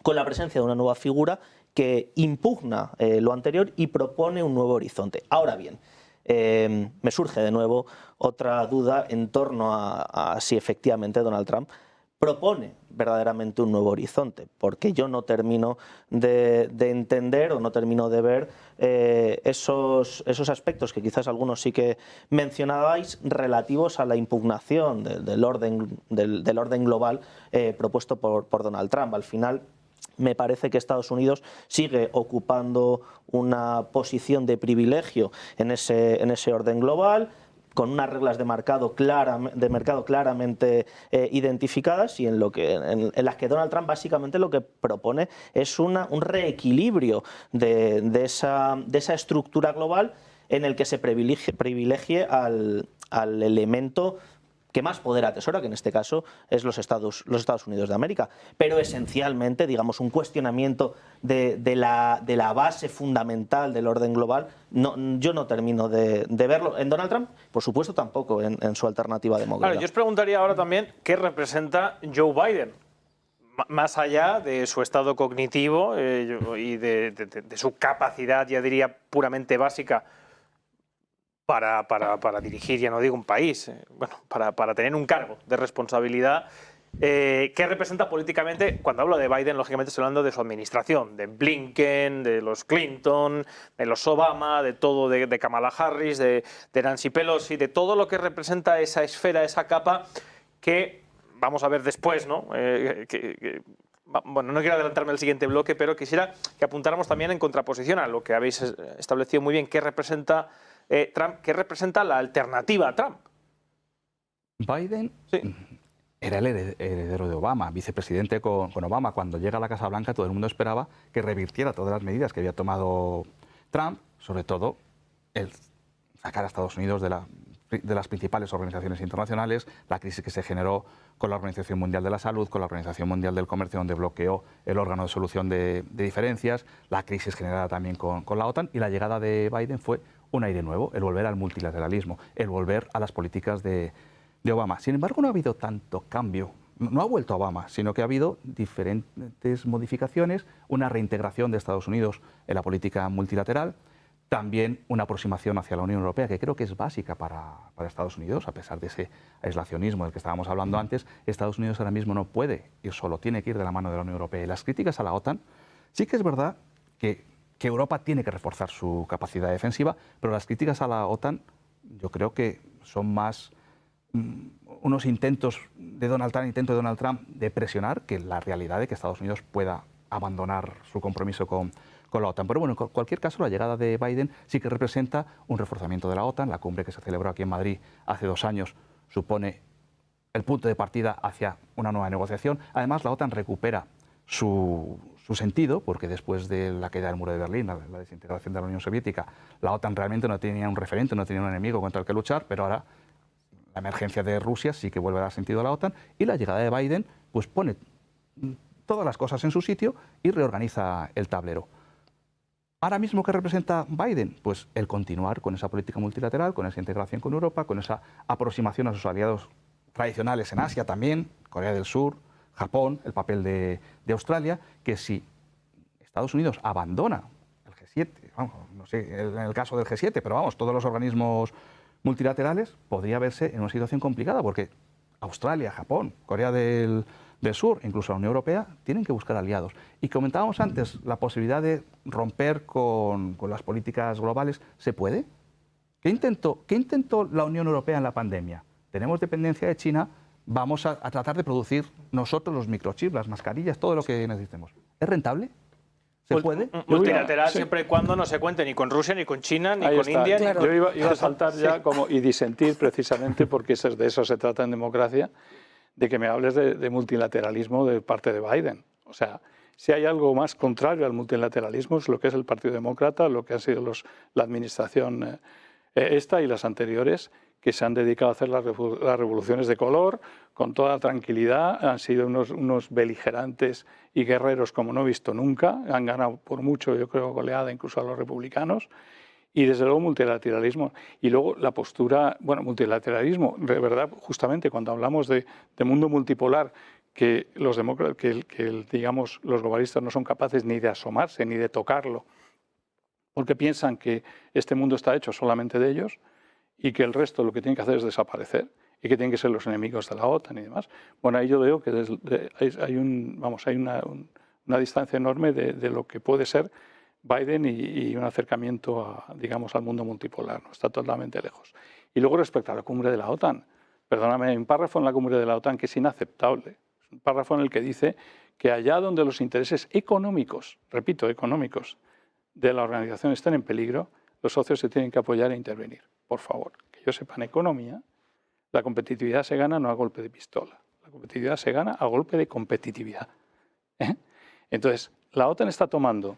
la presencia de una nueva figura que impugna lo anterior y propone un nuevo horizonte. Ahora bien, me surge de nuevo otra duda en torno a si efectivamente Donald Trump propone verdaderamente un nuevo horizonte, porque yo no termino de entender o no termino de ver esos aspectos que quizás algunos sí que mencionabais relativos a la impugnación del orden global propuesto por Donald Trump. Al final, me parece que Estados Unidos sigue ocupando una posición de privilegio en ese orden global, con unas reglas de mercado claramente identificadas y en las que Donald Trump básicamente lo que propone es un reequilibrio de esa estructura global en el que se privilegie al elemento que más poder atesora, que en este caso es los Estados Unidos de América. Pero esencialmente, digamos, un cuestionamiento de la base fundamental del orden global, yo no termino de verlo en Donald Trump, por supuesto tampoco en su alternativa demócrata. Claro, yo os preguntaría ahora también qué representa Joe Biden, más allá de su estado cognitivo y de su capacidad, ya diría, puramente básica para dirigir, ya no digo un país, bueno, para tener un cargo de responsabilidad. ¿Qué representa políticamente? Cuando hablo de Biden, lógicamente estoy hablando de su administración, de Blinken, de los Clinton, de los Obama, de todo, de Kamala Harris, de Nancy Pelosi, de todo lo que representa esa esfera, esa capa que vamos a ver después, ¿no? Bueno, no quiero adelantarme al siguiente bloque, pero quisiera que apuntáramos también en contraposición a lo que habéis establecido muy bien, qué representa Trump, qué representa la alternativa a Trump. Biden Sí. era el heredero de Obama, vicepresidente con Obama. Cuando llega a la Casa Blanca, todo el mundo esperaba que revirtiera todas las medidas que había tomado Trump, sobre todo el sacar a Estados Unidos de las principales organizaciones internacionales, la crisis que se generó con la Organización Mundial de la Salud, con la Organización Mundial del Comercio, donde bloqueó el órgano de solución de diferencias, la crisis generada también con la OTAN, y la llegada de Biden fue un aire nuevo, el volver al multilateralismo, el volver a las políticas de Obama. Sin embargo, no ha habido tanto cambio. No ha vuelto Obama, sino que ha habido diferentes modificaciones, una reintegración de Estados Unidos en la política multilateral, también una aproximación hacia la Unión Europea, que creo que es básica para Estados Unidos, a pesar de ese aislacionismo del que estábamos hablando antes. Estados Unidos ahora mismo no puede ir solo, tiene que ir de la mano de la Unión Europea. Y las críticas a la OTAN, sí que es verdad que Europa tiene que reforzar su capacidad defensiva, pero las críticas a la OTAN yo creo que son más unos intentos de Donald Trump de presionar que la realidad de que Estados Unidos pueda abandonar su compromiso con la OTAN. Pero bueno, en cualquier caso, la llegada de Biden sí que representa un reforzamiento de la OTAN. La cumbre que se celebró aquí en Madrid hace 2 años supone el punto de partida hacia una nueva negociación. Además, la OTAN recupera su sentido, porque después de la caída del muro de Berlín, la desintegración de la Unión Soviética, la OTAN realmente no tenía un referente, no tenía un enemigo contra el que luchar, pero ahora la emergencia de Rusia sí que vuelve a dar sentido a la OTAN, y la llegada de Biden pues pone todas las cosas en su sitio y reorganiza el tablero. Ahora mismo, ¿qué representa Biden? Pues el continuar con esa política multilateral, con esa integración con Europa, con esa aproximación a sus aliados tradicionales en Asia también, Corea del Sur, Japón, el papel de Australia, que si Estados Unidos abandona el G7, vamos, no sé, en el caso del G7, pero vamos, todos los organismos multilaterales, podría verse en una situación complicada, porque Australia, Japón, Corea del Sur, incluso la Unión Europea, tienen que buscar aliados. Y comentábamos antes, la posibilidad de romper con las políticas globales, ¿se puede? ¿Qué intentó la Unión Europea en la pandemia? Tenemos dependencia de China, vamos a tratar de producir nosotros los microchips, las mascarillas, todo lo que necesitemos. ¿Es rentable? ¿Se puede? Multilateral siempre y cuando no se cuente ni con Rusia, ni con China, ni Ahí con está. India. Claro. Yo iba a saltar ya y disentir precisamente, porque de eso se trata en democracia, de que me hables de multilateralismo de parte de Biden. O sea, si hay algo más contrario al multilateralismo es lo que es el Partido Demócrata, lo que ha sido la administración esta y las anteriores, que se han dedicado a hacer las revoluciones de color con toda tranquilidad. Han sido unos beligerantes y guerreros como no he visto nunca. Han ganado por mucho, yo creo, goleada incluso a los republicanos. Y desde luego multilateralismo. Y luego la postura, bueno, multilateralismo, de verdad, justamente cuando hablamos de mundo multipolar, que los demócratas, digamos, los globalistas no son capaces ni de asomarse ni de tocarlo, porque piensan que este mundo está hecho solamente de ellos y que el resto lo que tienen que hacer es desaparecer y que tienen que ser los enemigos de la OTAN y demás. Bueno, ahí yo veo que hay una distancia enorme de lo que puede ser Biden y un acercamiento digamos, al mundo multipolar, ¿no? Está totalmente lejos. Y luego respecto a la cumbre de la OTAN, perdóname, hay un párrafo en la cumbre de la OTAN que es inaceptable, es un párrafo en el que dice que allá donde los intereses económicos, repito, económicos, de la organización estén en peligro, los socios se tienen que apoyar e intervenir. Por favor, que yo sepa, en economía, la competitividad se gana no a golpe de pistola, la competitividad se gana a golpe de competitividad. Entonces, la OTAN está tomando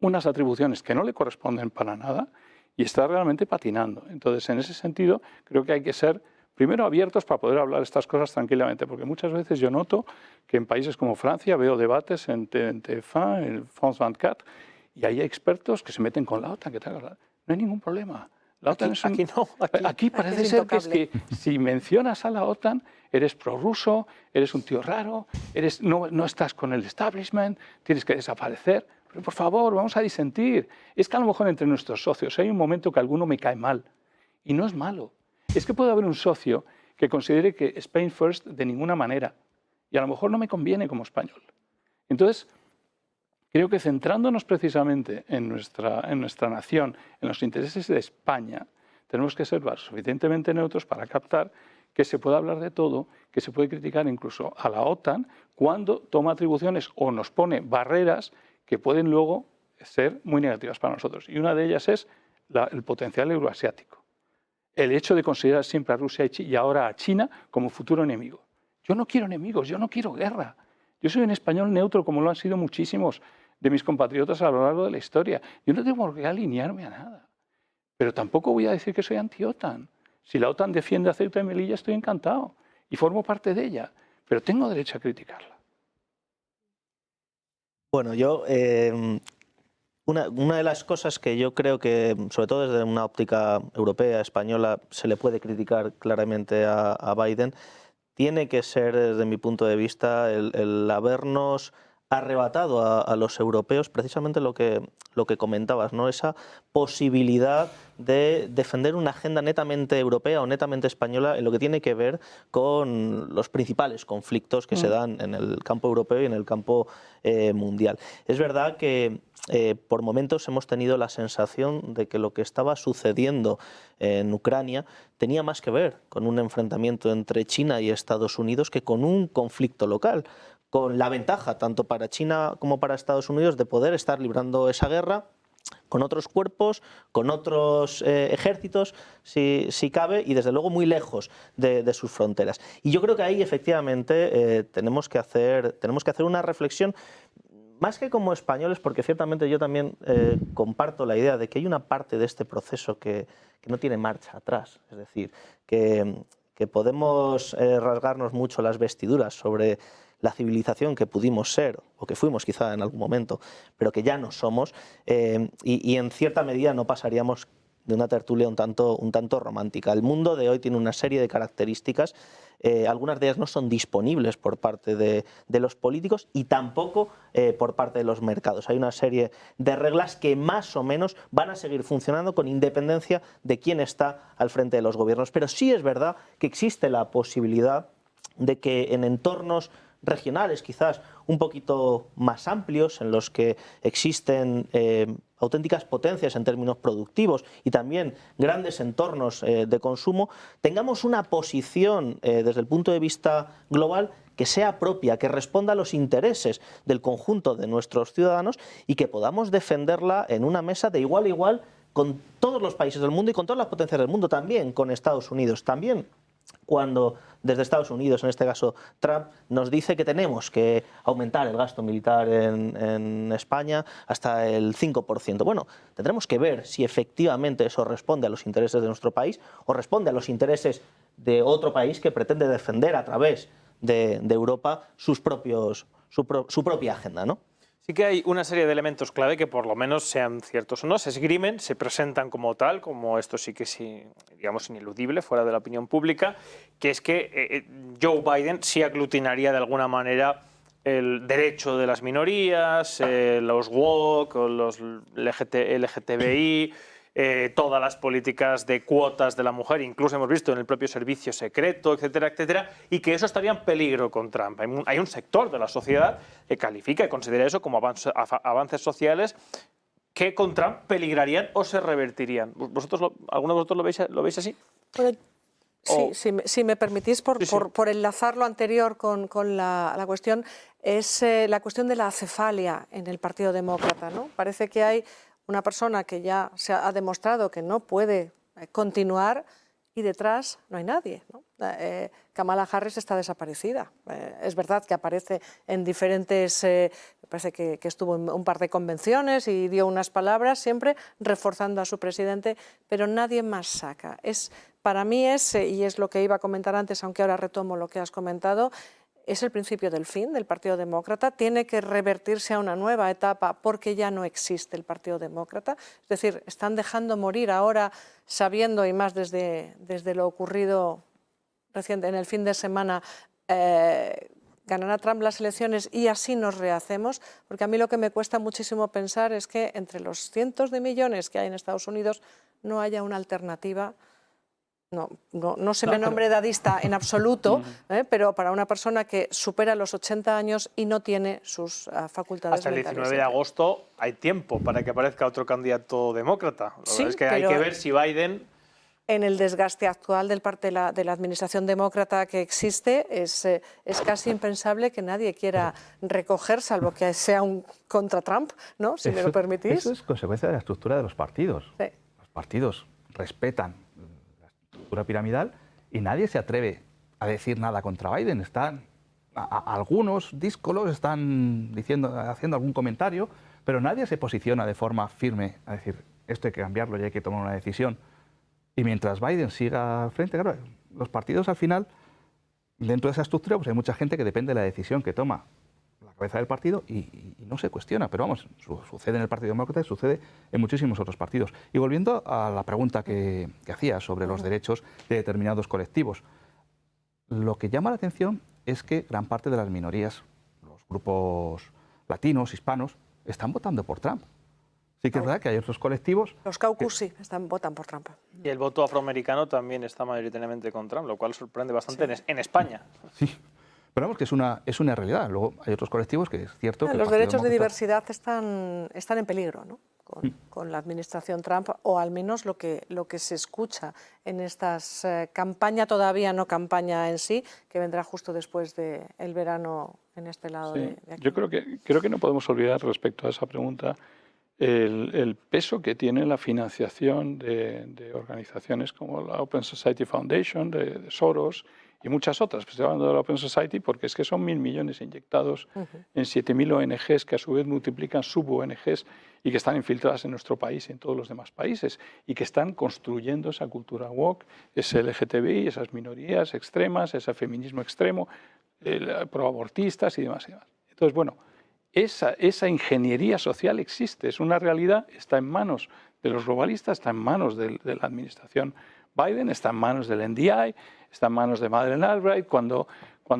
unas atribuciones que no le corresponden para nada y está realmente patinando. Entonces, en ese sentido, creo que hay que ser primero abiertos para poder hablar estas cosas tranquilamente, porque muchas veces yo noto que en países como Francia veo debates en TF1, en France 24, y hay expertos que se meten con la OTAN, que tal, no hay ningún problema. La OTAN aquí parece ser que es que si mencionas a la OTAN, eres prorruso, eres un tío raro, no estás con el establishment, tienes que desaparecer. Pero por favor, vamos a disentir. Es que a lo mejor entre nuestros socios hay un momento que alguno me cae mal. Y no es malo. Es que puede haber un socio que considere que Spain First de ninguna manera. Y a lo mejor no me conviene como español. Entonces, creo que centrándonos precisamente en nuestra nación, en los intereses de España, tenemos que ser suficientemente neutros para captar que se puede hablar de todo, que se puede criticar incluso a la OTAN cuando toma atribuciones o nos pone barreras que pueden luego ser muy negativas para nosotros. Y una de ellas es el potencial euroasiático. El hecho de considerar siempre a Rusia y ahora a China como futuro enemigo. Yo no quiero enemigos, yo no quiero guerra. Yo soy un español neutro, como lo han sido muchísimos de mis compatriotas a lo largo de la historia. Yo no tengo por qué alinearme a nada. Pero tampoco voy a decir que soy anti-OTAN. Si la OTAN defiende a Ceuta y Melilla, estoy encantado. Y formo parte de ella. Pero tengo derecho a criticarla. Bueno, yo... Una de las cosas que yo creo que, sobre todo desde una óptica europea, española, se le puede criticar claramente a Biden, tiene que ser, desde mi punto de vista, el habernos arrebatado a los europeos precisamente lo que comentabas, ¿no? Esa posibilidad de defender una agenda netamente europea o netamente española en lo que tiene que ver con los principales conflictos que se dan en el campo europeo y en el campo mundial. Es verdad que por momentos hemos tenido la sensación de que lo que estaba sucediendo en Ucrania tenía más que ver con un enfrentamiento entre China y Estados Unidos que con un conflicto local, con la ventaja tanto para China como para Estados Unidos de poder estar librando esa guerra con otros cuerpos, con otros ejércitos, si cabe, y desde luego muy lejos de sus fronteras. Y yo creo que ahí efectivamente tenemos que hacer una reflexión, más que como españoles, porque ciertamente yo también comparto la idea de que hay una parte de este proceso que no tiene marcha atrás. Es decir, que podemos rasgarnos mucho las vestiduras sobre la civilización que pudimos ser, o que fuimos quizá en algún momento, pero que ya no somos, y en cierta medida no pasaríamos de una tertulia un tanto romántica. El mundo de hoy tiene una serie de características, algunas de ellas no son disponibles por parte de los políticos y tampoco por parte de los mercados. Hay una serie de reglas que más o menos van a seguir funcionando con independencia de quién está al frente de los gobiernos. Pero sí es verdad que existe la posibilidad de que en entornos regionales, quizás un poquito más amplios, en los que existen auténticas potencias en términos productivos y también grandes entornos de consumo, tengamos una posición desde el punto de vista global que sea propia, que responda a los intereses del conjunto de nuestros ciudadanos y que podamos defenderla en una mesa de igual a igual con todos los países del mundo y con todas las potencias del mundo, también con Estados Unidos, también cuando desde Estados Unidos, en este caso Trump, nos dice que tenemos que aumentar el gasto militar en España hasta el 5%. Bueno, tendremos que ver si efectivamente eso responde a los intereses de nuestro país o responde a los intereses de otro país que pretende defender a través de Europa su propia agenda, ¿no? Sí que hay una serie de elementos clave que por lo menos sean ciertos o no, se esgrimen, se presentan como tal, como esto sí que es, digamos, ineludible fuera de la opinión pública, que es que Joe Biden sí aglutinaría de alguna manera el derecho de las minorías, los woke, los LGTBI, todas las políticas de cuotas de la mujer, incluso hemos visto en el propio servicio secreto, etcétera, etcétera, y que eso estaría en peligro con Trump. Hay un sector de la sociedad que califica y considera eso como avances sociales que con Trump peligrarían o se revertirían. ¿Alguno de vosotros lo veis así? Bueno, Sí, si me permitís, por enlazar lo anterior con la cuestión, es la cuestión de la acefalia en el Partido Demócrata, ¿no? Parece que hay una persona que ya se ha demostrado que no puede continuar y detrás no hay nadie, ¿no? Kamala Harris está desaparecida. Es verdad que aparece en diferentes, me parece que estuvo en un par de convenciones y dio unas palabras, siempre reforzando a su presidente, pero nadie más saca. Para mí y es lo que iba a comentar antes, aunque ahora retomo lo que has comentado, es el principio del fin del Partido Demócrata, tiene que revertirse a una nueva etapa porque ya no existe el Partido Demócrata. Es decir, están dejando morir ahora, sabiendo, y más desde lo ocurrido reciente en el fin de semana, ganará Trump las elecciones y así nos rehacemos, porque a mí lo que me cuesta muchísimo pensar es que entre los cientos de millones que hay en Estados Unidos no haya una alternativa. No se me nombre dadista en absoluto, pero para una persona que supera los 80 años y no tiene sus facultades hasta el mentales. 19 de agosto hay tiempo para que aparezca otro candidato demócrata. Sí, es que hay que ver si Biden... En el desgaste actual de la administración demócrata que existe, es casi impensable que nadie quiera recoger, salvo que sea un contra Trump, ¿no? Si me lo permitís. Eso es consecuencia de la estructura de los partidos. Sí. Los partidos respetan la estructura piramidal y nadie se atreve a decir nada contra Biden. Algunos díscolos están haciendo algún comentario, pero nadie se posiciona de forma firme a decir esto hay que cambiarlo y hay que tomar una decisión. Y mientras Biden siga al frente, claro, los partidos al final, dentro de esa estructura, pues hay mucha gente que depende de la decisión que toma la cabeza del partido y no se cuestiona. Pero vamos, sucede en el Partido Demócrata y sucede en muchísimos otros partidos. Y volviendo a la pregunta que hacía sobre los derechos de determinados colectivos, lo que llama la atención es que gran parte de las minorías, los grupos latinos, hispanos, están votando por Trump. Sí que es verdad que hay otros colectivos... Los caucus sí, votan por Trump. Y el voto afroamericano también está mayoritariamente con Trump, lo cual sorprende bastante en España. Sí, pero vamos que es una realidad. Luego hay otros colectivos que es cierto que... Los derechos de diversidad están en peligro, ¿no? Con la administración Trump, o al menos lo que se escucha en estas campaña, todavía no campaña en sí, que vendrá justo después del verano en este lado de aquí. Yo creo que no podemos olvidar respecto a esa pregunta el peso que tiene la financiación de organizaciones como la Open Society Foundation, de Soros y muchas otras. Estoy hablando de la Open Society porque es que son 1.000 millones inyectados en 7.000 ONGs que a su vez multiplican sub-ONGs y que están infiltradas en nuestro país y en todos los demás países y que están construyendo esa cultura woke, ese LGTBI, esas minorías extremas, ese feminismo extremo, proabortistas y demás. Entonces, bueno, esa ingeniería social existe, es una realidad, está en manos de los globalistas, está en manos de la administración Biden, está en manos del NDI, está en manos de Madeleine Albright. Cuando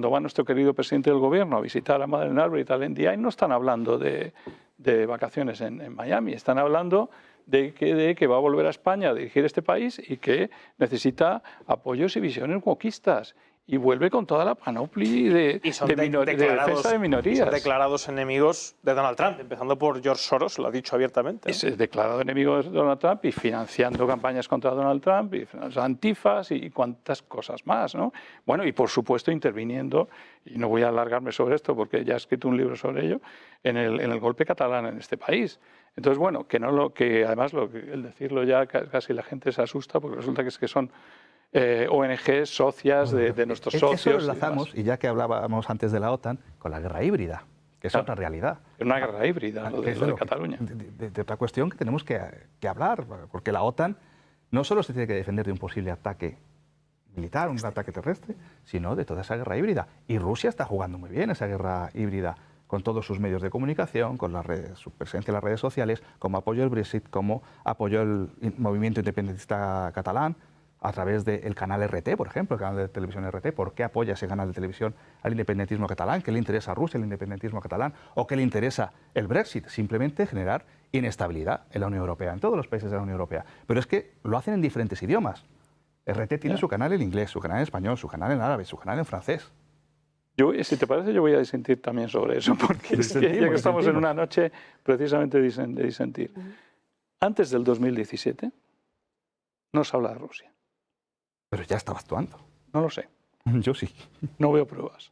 va nuestro querido presidente del gobierno a visitar a Madeleine Albright al NDI, no están hablando de vacaciones en Miami, están hablando de que va a volver a España a dirigir este país y que necesita apoyos y visiones wokistas. Y vuelve con toda la panoplia de defensa de minorías. Son declarados enemigos de Donald Trump, empezando por George Soros, lo ha dicho abiertamente, ¿no? Es declarado enemigo de Donald Trump y financiando campañas contra Donald Trump y antifas y cuantas cosas más, ¿no? Bueno, y por supuesto interviniendo, y no voy a alargarme sobre esto porque ya he escrito un libro sobre ello, en el golpe catalán en este país. Entonces, bueno, que además el decirlo ya casi la gente se asusta porque resulta que son ONGs socias de nuestros socios. Eso lo enlazamos, y ya que hablábamos antes de la OTAN, con la guerra híbrida, que es otra realidad. Es una guerra híbrida, lo de Cataluña. De otra cuestión que tenemos que hablar, porque la OTAN no solo se tiene que defender de un posible ataque militar, un ataque terrestre, sino de toda esa guerra híbrida. Y Rusia está jugando muy bien esa guerra híbrida, con todos sus medios de comunicación, con su presencia en las redes sociales, como apoyó el Brexit, como apoyó el movimiento independentista catalán, a través del canal RT, por ejemplo, el canal de televisión RT. ¿Por qué apoya ese canal de televisión al independentismo catalán? ¿Qué le interesa a Rusia el independentismo catalán? ¿O qué le interesa el Brexit? Simplemente generar inestabilidad en la Unión Europea, en todos los países de la Unión Europea. Pero es que lo hacen en diferentes idiomas. RT tiene su canal en inglés, su canal en español, su canal en árabe, su canal en francés. Si te parece, yo voy a disentir también sobre eso, porque ya que estamos en una noche precisamente de disentir. Antes del 2017 no se habla de Rusia. Pero ya estaba actuando. No lo sé. Yo sí. No veo pruebas.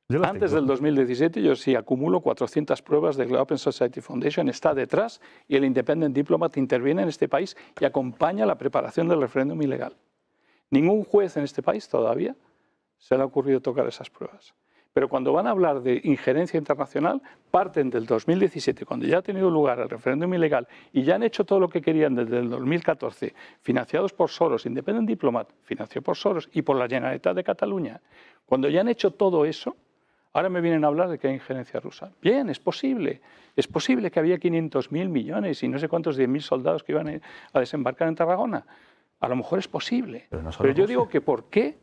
Yo las Antes tengo. del 2017 yo sí acumulo 400 pruebas de que la Open Society Foundation está detrás y el Independent Diplomat interviene en este país y acompaña la preparación del referéndum ilegal. Ningún juez en este país todavía se le ha ocurrido tocar esas pruebas. Pero cuando van a hablar de injerencia internacional, parten del 2017, cuando ya ha tenido lugar el referéndum ilegal y ya han hecho todo lo que querían desde el 2014, financiados por Soros, Independent Diplomat, financiado por Soros y por la Generalitat de Cataluña. Cuando ya han hecho todo eso, ahora me vienen a hablar de que hay injerencia rusa. Bien, es posible. Es posible que había 500.000 millones y no sé cuántos 10.000 soldados que iban a desembarcar en Tarragona. A lo mejor es posible. Pero no solo Pero yo Rusia. digo que ¿por qué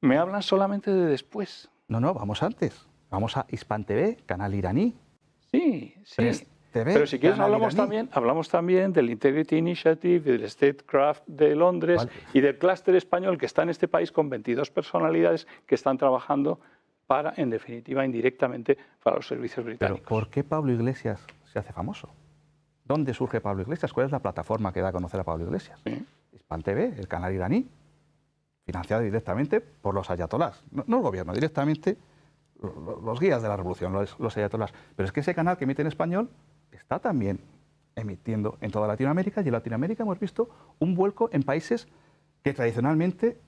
me hablan solamente de después? No, vamos antes. Vamos a Hispan TV, canal iraní. Sí, sí. Press TV, Pero si quieres canal hablamos también del Integrity Initiative, del Statecraft de Londres Vale. y del clúster español que está en este país con 22 personalidades que están trabajando para, en definitiva, indirectamente, para los servicios Pero británicos. ¿por qué Pablo Iglesias se hace famoso? ¿Dónde surge Pablo Iglesias? ¿Cuál es la plataforma que da a conocer a Pablo Iglesias? Sí. Hispan TV, el canal iraní, financiado directamente por los ayatolás. No el gobierno, directamente los guías de la revolución, los ayatolás. Pero es que ese canal que emite en español está también emitiendo en toda Latinoamérica, y en Latinoamérica hemos visto un vuelco en países que tradicionalmente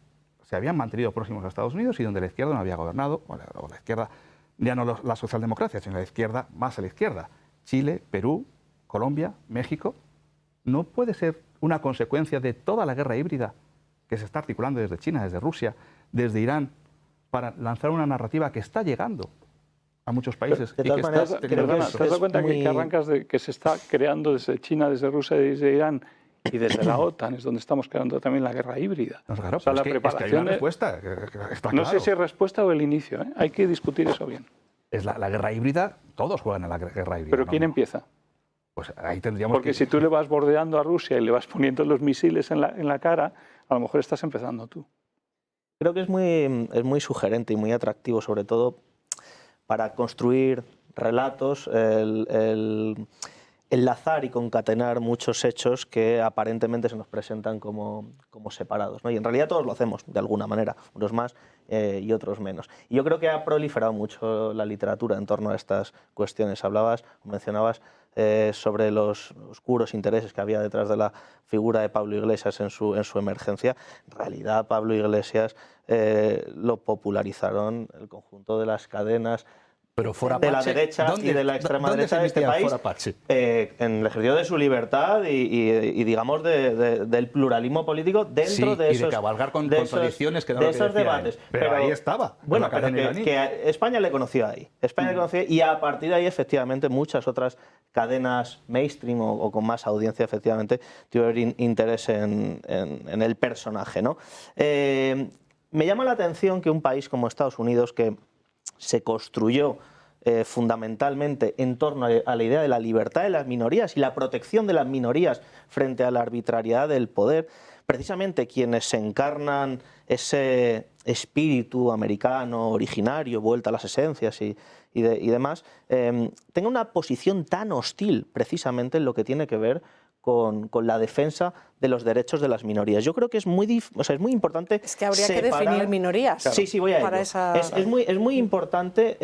se habían mantenido próximos a Estados Unidos y donde la izquierda no había gobernado, o la izquierda, ya no la socialdemocracia, sino la izquierda más a la izquierda. Chile, Perú, Colombia, México. No puede ser una consecuencia de toda la guerra híbrida que se está articulando desde China, desde Rusia, desde Irán, para lanzar una narrativa que está llegando a muchos países. De y todas que maneras, está creo teniendo que Perdona, éxito. ¿te has dado es cuenta muy- que arrancas de que se está creando desde China, desde Rusia, desde Irán y desde la OTAN? Es donde estamos creando también la guerra híbrida. No, claro, O sea, pero la es que hay preparación una de- respuesta, está No claro. sé si es respuesta o el inicio, ¿eh? Hay que discutir eso bien. Es la guerra híbrida, todos juegan a la guerra híbrida. Pero ¿no? ¿quién empieza? Pues ahí tendríamos Porque que... si tú le vas bordeando a Rusia y le vas poniendo los misiles en la cara, a lo mejor estás empezando tú. Creo que es muy sugerente y muy atractivo, sobre todo para construir relatos, el enlazar y concatenar muchos hechos que aparentemente se nos presentan como separados, ¿no? Y en realidad todos lo hacemos de alguna manera, unos más y otros menos. Y yo creo que ha proliferado mucho la literatura en torno a estas cuestiones. Mencionabas sobre los oscuros intereses que había detrás de la figura de Pablo Iglesias en su emergencia. En realidad, Pablo Iglesias lo popularizaron el conjunto de las cadenas Pero Fora de la Apache, derecha ¿dónde- y de la extrema dónde derecha se de este emitía país Fora Apache? en el ejercicio de su libertad y digamos, del pluralismo político dentro Sí, de y de esos cabalgar con de esos- contradicciones que no de lo que esos decía él. debates. Pero ahí estaba, en Bueno, la pero cadena iraní. que España le conoció ahí. España le conoció ahí, y a partir de ahí, efectivamente, muchas otras cadenas mainstream o con más audiencia, efectivamente, tuvieron interés en el personaje, ¿no? Me llama la atención que un país como Estados Unidos, que se construyó fundamentalmente en torno a la idea de la libertad de las minorías y la protección de las minorías frente a la arbitrariedad del poder, precisamente quienes se encarnan ese espíritu americano, originario, vuelta a las esencias y demás, tenga una posición tan hostil precisamente en lo que tiene que ver con la defensa de los derechos de las minorías. Yo creo que es muy importante. Es que habría que separar- definir minorías. Sí, voy a para ello. esa- Es muy importante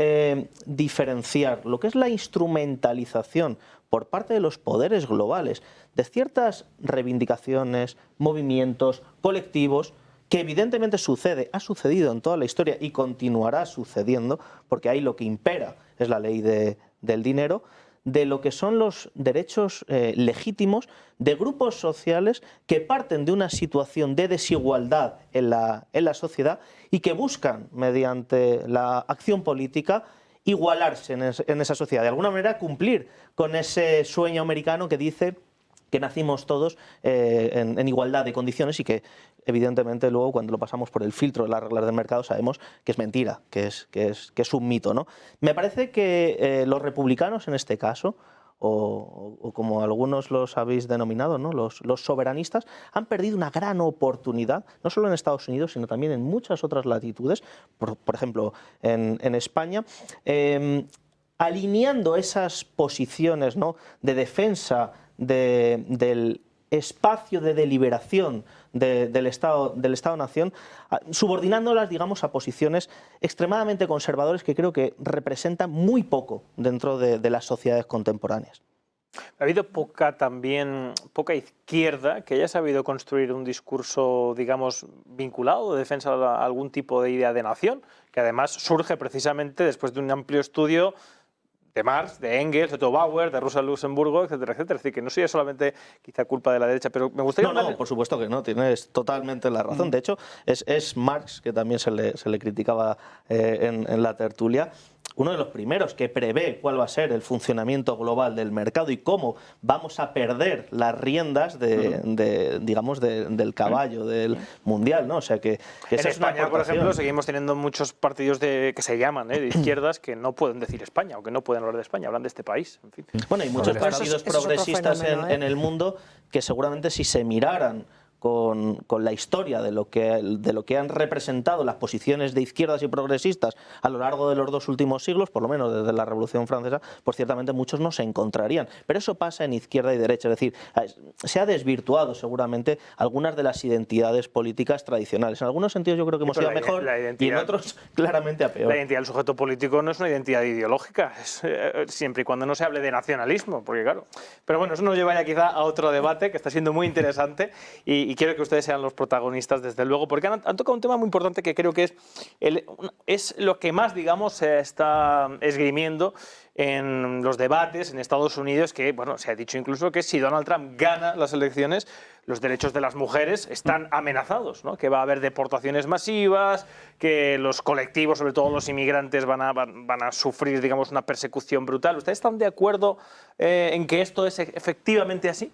diferenciar lo que es la instrumentalización por parte de los poderes globales de ciertas reivindicaciones, movimientos, colectivos, que evidentemente ha sucedido en toda la historia y continuará sucediendo, porque ahí lo que impera es la ley del dinero, de lo que son los derechos legítimos de grupos sociales que parten de una situación de desigualdad en la sociedad y que buscan, mediante la acción política, igualarse en esa sociedad, de alguna manera cumplir con ese sueño americano que dice que nacimos todos en igualdad de condiciones y que evidentemente luego cuando lo pasamos por el filtro de las reglas del mercado sabemos que es mentira, que es un mito, ¿no? Me parece que los republicanos en este caso, o como algunos los habéis denominado, ¿no? Los soberanistas, han perdido una gran oportunidad, no solo en Estados Unidos, sino también en muchas otras latitudes, por ejemplo en España, alineando esas posiciones, ¿no? de defensa del espacio de deliberación del Estado-Nación, subordinándolas, digamos, a posiciones extremadamente conservadoras que creo que representan muy poco dentro de las sociedades contemporáneas. Ha habido poca izquierda que haya sabido construir un discurso, digamos, vinculado de defensa a algún tipo de idea de nación, que además surge precisamente después de un amplio estudio de Marx, de Engels, de Otto Bauer, de Rosa Luxemburgo, etcétera, etcétera. Es decir, que no sería solamente quizá culpa de la derecha, pero me gustaría... No, por supuesto que no, tienes totalmente la razón. De hecho, es Marx, que también se le criticaba en la tertulia, uno de los primeros que prevé cuál va a ser el funcionamiento global del mercado y cómo vamos a perder las riendas digamos, del caballo del mundial, ¿no? O sea que en España, por ejemplo, seguimos teniendo muchos partidos que se llaman de izquierdas que no pueden decir España o que no pueden hablar de España, hablan de este país. En fin. Bueno, hay muchos partidos progresistas en el mundo que seguramente si se miraran con la historia de lo que han representado las posiciones de izquierdas y progresistas a lo largo de los 2 últimos siglos, por lo menos desde la Revolución Francesa, pues ciertamente muchos no se encontrarían. Pero eso pasa en izquierda y derecha, es decir, se ha desvirtuado seguramente algunas de las identidades políticas tradicionales. En algunos sentidos yo creo que hemos ido mejor y en otros claramente a peor. La identidad del sujeto político no es una identidad ideológica, es, siempre y cuando no se hable de nacionalismo, porque claro... Pero bueno, eso nos lleva ya quizá a otro debate que está siendo muy interesante y quiero que ustedes sean los protagonistas, desde luego, porque han tocado un tema muy importante que creo que es lo que más, digamos, se está esgrimiendo en los debates en Estados Unidos, que, bueno, se ha dicho incluso que si Donald Trump gana las elecciones, los derechos de las mujeres están amenazados, ¿no? Que va a haber deportaciones masivas, que los colectivos, sobre todo los inmigrantes, van a sufrir, digamos, una persecución brutal. ¿Ustedes están de acuerdo en que esto es efectivamente así?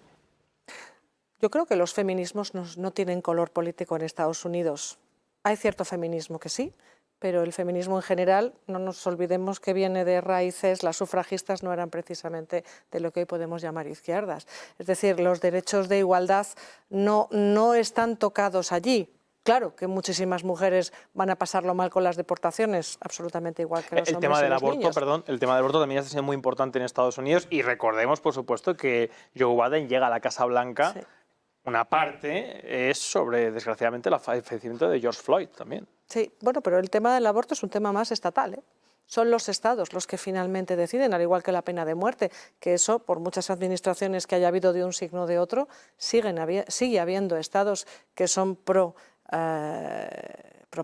Yo creo que los feminismos no tienen color político en Estados Unidos. Hay cierto feminismo que sí, pero el feminismo en general, no nos olvidemos que viene de raíces, las sufragistas no eran precisamente de lo que hoy podemos llamar izquierdas. Es decir, los derechos de igualdad no están tocados allí. Claro que muchísimas mujeres van a pasarlo mal con las deportaciones, absolutamente igual que los hombres y los niños. El tema del aborto también está siendo muy importante en Estados Unidos y recordemos, por supuesto, que Joe Biden llega a la Casa Blanca. Sí. Una parte es sobre, desgraciadamente, el fallecimiento de George Floyd también. Sí, bueno, pero el tema del aborto es un tema más estatal, ¿eh? Son los estados los que finalmente deciden, al igual que la pena de muerte, que eso, por muchas administraciones que haya habido de un signo o de otro, sigue habiendo estados que son pro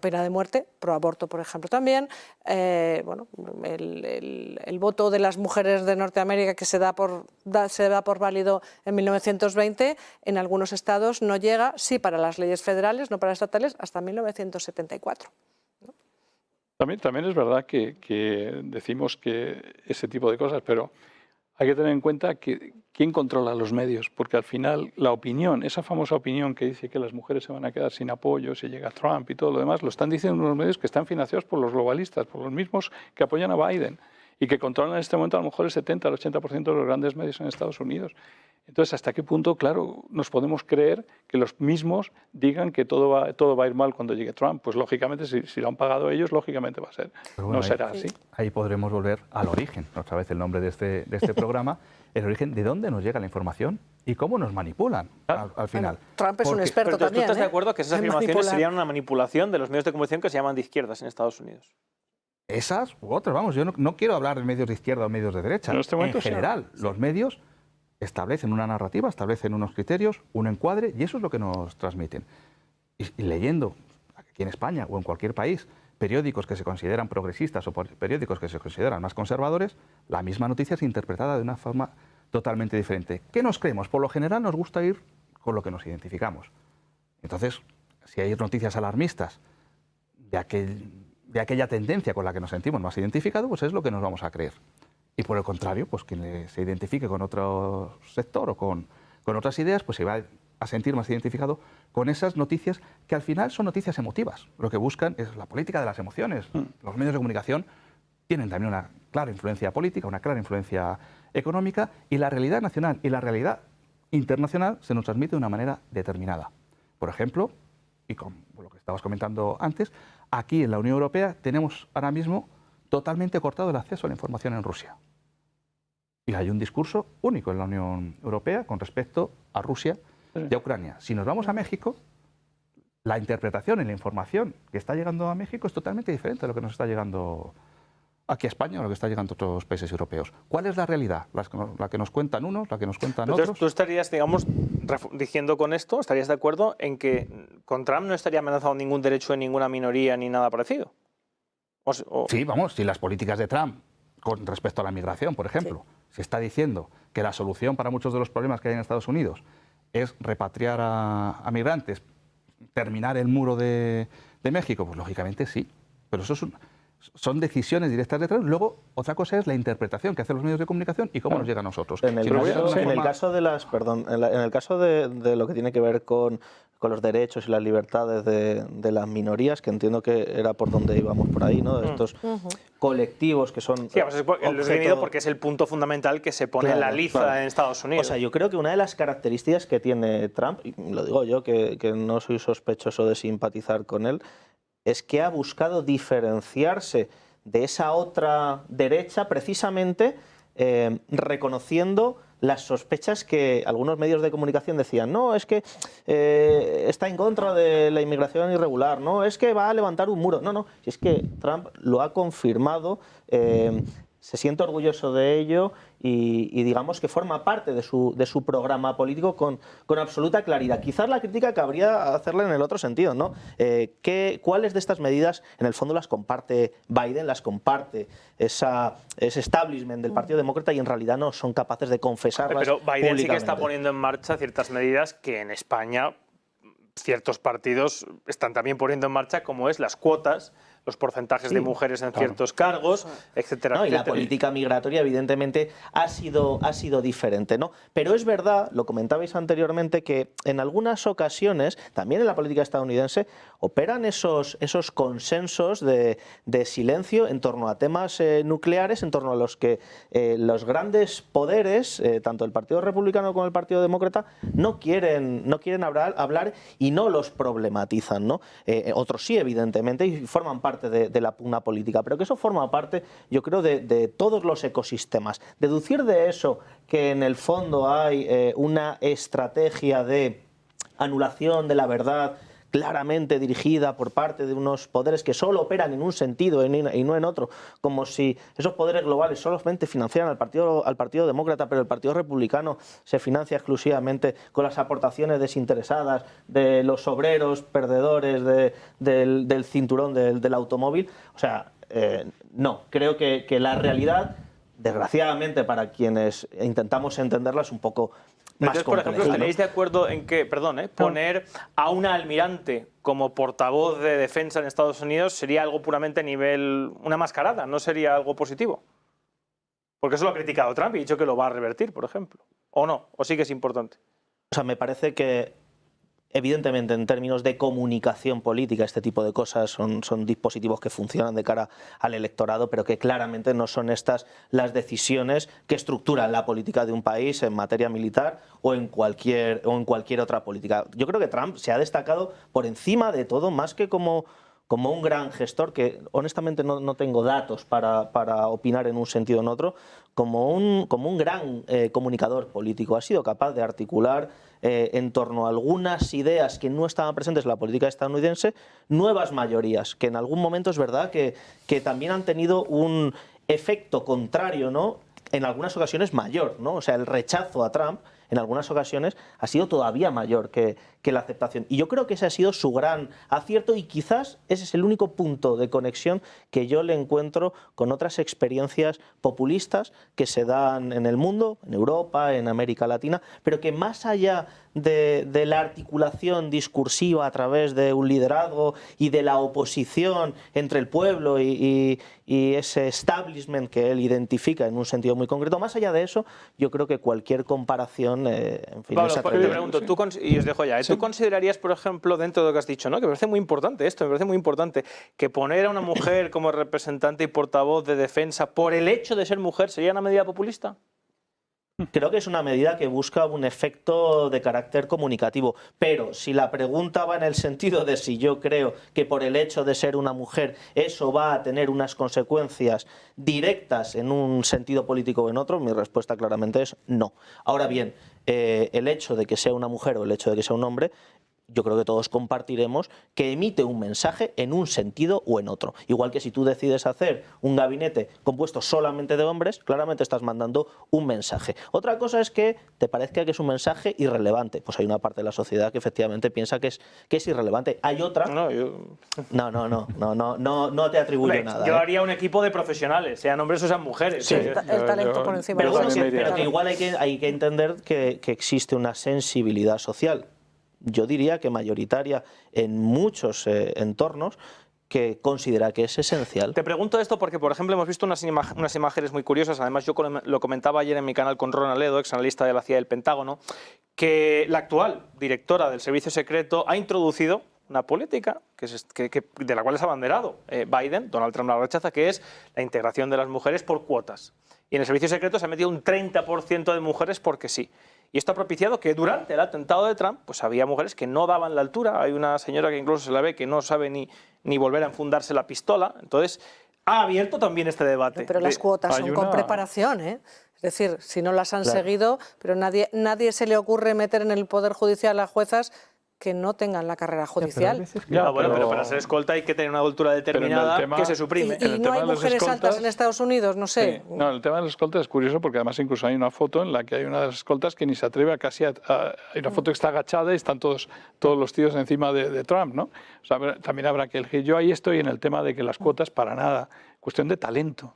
pena de muerte, pro aborto, por ejemplo, también. Bueno, el voto de las mujeres de Norteamérica que se da por válido en 1920, en algunos estados no llega, sí para las leyes federales, no para estatales, hasta 1974. ¿No? También es verdad que decimos que ese tipo de cosas, pero hay que tener en cuenta que quién controla los medios, porque al final la opinión, esa famosa opinión que dice que las mujeres se van a quedar sin apoyo si llega Trump y todo lo demás, lo están diciendo unos medios que están financiados por los globalistas, por los mismos que apoyan a Biden y que controlan en este momento a lo mejor el 70 al 80% de los grandes medios en Estados Unidos. Entonces, ¿hasta qué punto, claro, nos podemos creer que los mismos digan que todo va a ir mal cuando llegue Trump? Pues lógicamente, si lo han pagado ellos, lógicamente va a ser. Bueno, no será así. Ahí podremos volver al origen, otra vez el nombre de este programa, el origen de dónde nos llega la información y cómo nos manipulan al final. Bueno, Trump es un experto también. ¿Tú estás de acuerdo que esas afirmaciones serían una manipulación de los medios de comunicación que se llaman de izquierdas en Estados Unidos? Esas u otras, vamos, yo no quiero hablar de medios de izquierda o medios de derecha. En general, los medios establecen una narrativa, establecen unos criterios, un encuadre, y eso es lo que nos transmiten. Y leyendo, aquí en España o en cualquier país, periódicos que se consideran progresistas o periódicos que se consideran más conservadores, la misma noticia es interpretada de una forma totalmente diferente. ¿Qué nos creemos? Por lo general nos gusta ir con lo que nos identificamos. Entonces, si hay noticias alarmistas de aquella tendencia con la que nos sentimos más identificados, pues es lo que nos vamos a creer. Y por el contrario, pues quien se identifique con otro sector o con otras ideas, pues se va a sentir más identificado con esas noticias que al final son noticias emotivas. Lo que buscan es la política de las emociones. Los medios de comunicación tienen también una clara influencia política, una clara influencia económica, y la realidad nacional y la realidad internacional se nos transmite de una manera determinada. Por ejemplo, y con lo que estabas comentando antes, aquí en la Unión Europea tenemos ahora mismo totalmente cortado el acceso a la información en Rusia. Y hay un discurso único en la Unión Europea con respecto a Rusia y a Ucrania. Si nos vamos a México, la interpretación y la información que está llegando a México es totalmente diferente de lo que nos está llegando aquí a España o lo que está llegando a otros países europeos. ¿Cuál es la realidad? La que nos cuentan unos, la que nos cuentan Entonces, otros. tú estarías, digamos, diciendo con esto, ¿estarías de acuerdo en que con Trump no estaría amenazado ningún derecho de ninguna minoría ni nada parecido? Sí, vamos, si las políticas de Trump con respecto a la migración, por ejemplo, se está diciendo que la solución para muchos de los problemas que hay en Estados Unidos es repatriar a migrantes, terminar el muro de México, pues lógicamente sí, pero eso son decisiones directas de Trump. Luego, otra cosa es la interpretación que hacen los medios de comunicación y cómo nos llega a nosotros. En el caso de las, en el caso de lo que tiene que ver con los derechos y las libertades de las minorías, que entiendo que era por donde íbamos por ahí, ¿no? Estos colectivos que son... Sí, lo he definido porque es el punto fundamental que se pone en la liza en Estados Unidos. O sea, yo creo que una de las características que tiene Trump, y lo digo yo, que no soy sospechoso de simpatizar con él, es que ha buscado diferenciarse de esa otra derecha precisamente reconociendo las sospechas que algunos medios de comunicación decían, no, es que está en contra de la inmigración irregular, no, es que va a levantar un muro. No, si es que Trump lo ha confirmado, se siente orgulloso de ello y digamos que forma parte de su programa político con absoluta claridad. Quizás la crítica cabría hacerle en el otro sentido, ¿no? ¿Cuáles de estas medidas en el fondo las comparte Biden, las comparte ese establishment del Partido Demócrata y en realidad no son capaces de confesarlas Pero Biden públicamente? sí que está poniendo en marcha ciertas medidas que en España ciertos partidos están también poniendo en marcha, como es las cuotas, los porcentajes de mujeres en ciertos cargos, etcétera, ¿no? Y la etcétera. política migratoria, evidentemente, ha sido diferente, ¿no? Pero es verdad, lo comentabais anteriormente, que en algunas ocasiones, también en la política estadounidense, operan esos consensos de silencio en torno a temas nucleares, en torno a los que los grandes poderes, tanto el Partido Republicano como el Partido Demócrata, no quieren hablar y no los problematizan, ¿no? Otros sí, evidentemente, y forman parte de la pugna política, pero que eso forma parte, yo creo, de todos los ecosistemas. Deducir de eso que en el fondo hay una estrategia de anulación de la verdad claramente dirigida por parte de unos poderes que solo operan en un sentido y no en otro, como si esos poderes globales solamente financiaran al Partido Demócrata, pero el Partido Republicano se financia exclusivamente con las aportaciones desinteresadas de los obreros perdedores del cinturón del automóvil. O sea, no, creo que la realidad, desgraciadamente para quienes intentamos entenderla, es un poco más Entonces, por ejemplo, compleja, ¿no? ¿estaréis de acuerdo en que, poner a una almirante como portavoz de defensa en Estados Unidos sería algo puramente a nivel, una mascarada, no sería algo positivo? Porque eso lo ha criticado Trump y ha dicho que lo va a revertir, por ejemplo. ¿O no? ¿O sí que es importante? O sea, me parece que, evidentemente, en términos de comunicación política, este tipo de cosas son dispositivos que funcionan de cara al electorado, pero que claramente no son estas las decisiones que estructuran la política de un país en materia militar o en cualquier otra política. Yo creo que Trump se ha destacado por encima de todo, más que como un gran gestor, que honestamente no tengo datos para opinar en un sentido o en otro, como un gran comunicador político. Ha sido capaz de articular en torno a algunas ideas que no estaban presentes en la política estadounidense, nuevas mayorías, que en algún momento es verdad que también han tenido un efecto contrario, ¿no? En algunas ocasiones mayor, ¿no? O sea, el rechazo a Trump en algunas ocasiones ha sido todavía mayor que la aceptación. Y yo creo que ese ha sido su gran acierto y quizás ese es el único punto de conexión que yo le encuentro con otras experiencias populistas que se dan en el mundo, en Europa, en América Latina, pero que más allá de la articulación discursiva a través de un liderazgo y de la oposición entre el pueblo y ese establishment que él identifica en un sentido muy concreto, más allá de eso, yo creo que cualquier comparación, en fin, Pablo, es porque te pregunto, y os dejo ya, ¿tú considerarías, por ejemplo, dentro de lo que has dicho, ¿no? Que me parece muy importante esto, me parece muy importante, que poner a una mujer como representante y portavoz de defensa por el hecho de ser mujer sería una medida populista? Creo que es una medida que busca un efecto de carácter comunicativo, pero si la pregunta va en el sentido de si yo creo que por el hecho de ser una mujer eso va a tener unas consecuencias directas en un sentido político o en otro, mi respuesta claramente es no. Ahora bien, el hecho de que sea una mujer o el hecho de que sea un hombre, yo creo que todos compartiremos que emite un mensaje en un sentido o en otro. Igual que si tú decides hacer un gabinete compuesto solamente de hombres, claramente estás mandando un mensaje. Otra cosa es que te parezca que es un mensaje irrelevante. Pues hay una parte de la sociedad que efectivamente piensa que es irrelevante. Hay otra... No, No te atribuyo nada. Yo haría un equipo de profesionales, sean hombres o sean mujeres. Sí, el talento por encima Pero, de bueno, eso. pero que igual hay que entender que existe una sensibilidad social. Yo diría que mayoritaria en muchos entornos, que considera que es esencial. Te pregunto esto porque, por ejemplo, hemos visto unas imágenes muy curiosas. Además, yo lo comentaba ayer en mi canal con Ronald Ledo, ex analista de la CIA del Pentágono, que la actual directora del Servicio Secreto ha introducido una política de la cual es abanderado Biden, Donald Trump la rechaza, que es la integración de las mujeres por cuotas. Y en el Servicio Secreto se ha metido un 30% de mujeres porque sí. Y esto ha propiciado que durante el atentado de Trump pues había mujeres que no daban la altura. Hay una señora que incluso se la ve que no sabe ni volver a enfundarse la pistola. Entonces, ha abierto también este debate. Pero las cuotas son con preparación, ¿eh? Es decir, si no las han seguido, pero nadie se le ocurre meter en el Poder Judicial a juezas que no tengan la carrera judicial. Pero para ser escolta hay que tener una altura determinada que se suprime. ¿Y no hay mujeres altas en Estados Unidos? No sé. Sí. No, el tema de las escoltas es curioso porque además incluso hay una foto en la que hay una de las escoltas que ni se atreve a casi... hay una foto que está agachada y están todos los tíos encima de Trump, ¿no? O sea, también habrá que elegir. Yo ahí estoy en el tema de que las cuotas para nada, cuestión de talento.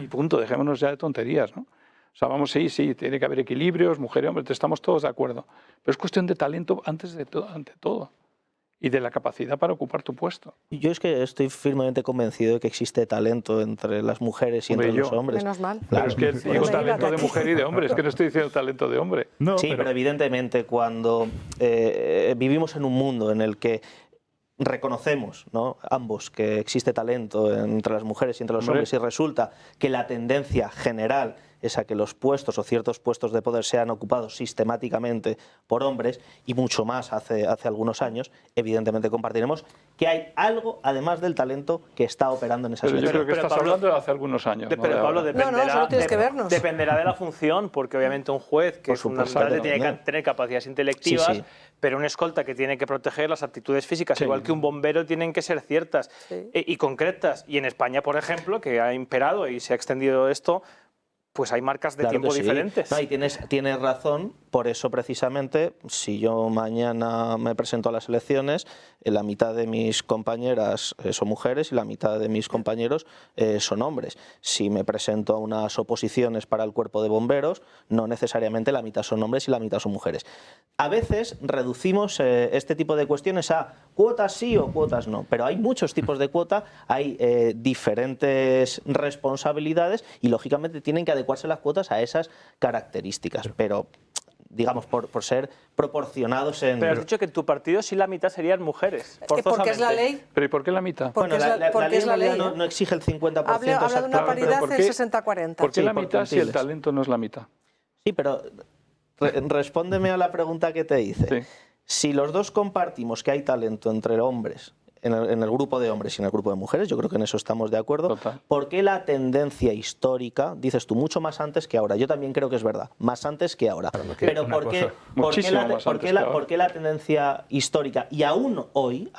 Y punto, dejémonos ya de tonterías, ¿no? O sea, vamos, sí, tiene que haber equilibrios, mujer y hombre, estamos todos de acuerdo. Pero es cuestión de talento ante todo. Y de la capacidad para ocupar tu puesto. Yo es que estoy firmemente convencido de que existe talento entre las mujeres y entre los hombres. Menos mal. Claro, es que digo talento de mujer y de hombre, es que no estoy diciendo talento de hombre. No, sí, pero evidentemente cuando vivimos en un mundo en el que reconocemos, ¿no?, ambos, que existe talento entre las mujeres y entre los hombres, y resulta que la tendencia general es a que los puestos o ciertos puestos de poder sean ocupados sistemáticamente por hombres, y mucho más hace algunos años, evidentemente compartiremos que hay algo, además del talento, que está operando en esas Pero yo creo que estás hablando de hace algunos años. Pero Pablo, dependerá de la función, porque obviamente un juez que es fundamental tiene que tener capacidades intelectivas, pero un escolta que tiene que proteger las aptitudes físicas, igual que un bombero, tienen que ser ciertas y concretas. Y en España, por ejemplo, que ha imperado y se ha extendido esto, pues hay marcas de tiempo diferentes. No, y tienes razón, por eso precisamente, si yo mañana me presento a las elecciones, la mitad de mis compañeras son mujeres y la mitad de mis compañeros son hombres. Si me presento a unas oposiciones para el cuerpo de bomberos, no necesariamente la mitad son hombres y la mitad son mujeres. A veces reducimos este tipo de cuestiones a cuotas sí o cuotas no, pero hay muchos tipos de cuota, hay diferentes responsabilidades y lógicamente tienen que adecuarse las cuotas a esas características, pero digamos por ser proporcionados en... Pero has dicho que en tu partido sí la mitad serían mujeres, forzosamente. Porque es la ley. ¿Pero y por qué la mitad? Bueno, la ley no exige el 50%. Habla de una paridad del 60-40. ¿Por qué la mitad si el talento no es la mitad? Sí, pero respóndeme a la pregunta que te hice. Sí. Si los dos compartimos que hay talento entre hombres, en el grupo de hombres y en el grupo de mujeres, yo creo que en eso estamos de acuerdo. Total. ¿Por qué la tendencia histórica, dices tú, mucho más antes que ahora? Yo también creo que es verdad, más antes que ahora. Pero ¿por qué la tendencia histórica, y aún hoy,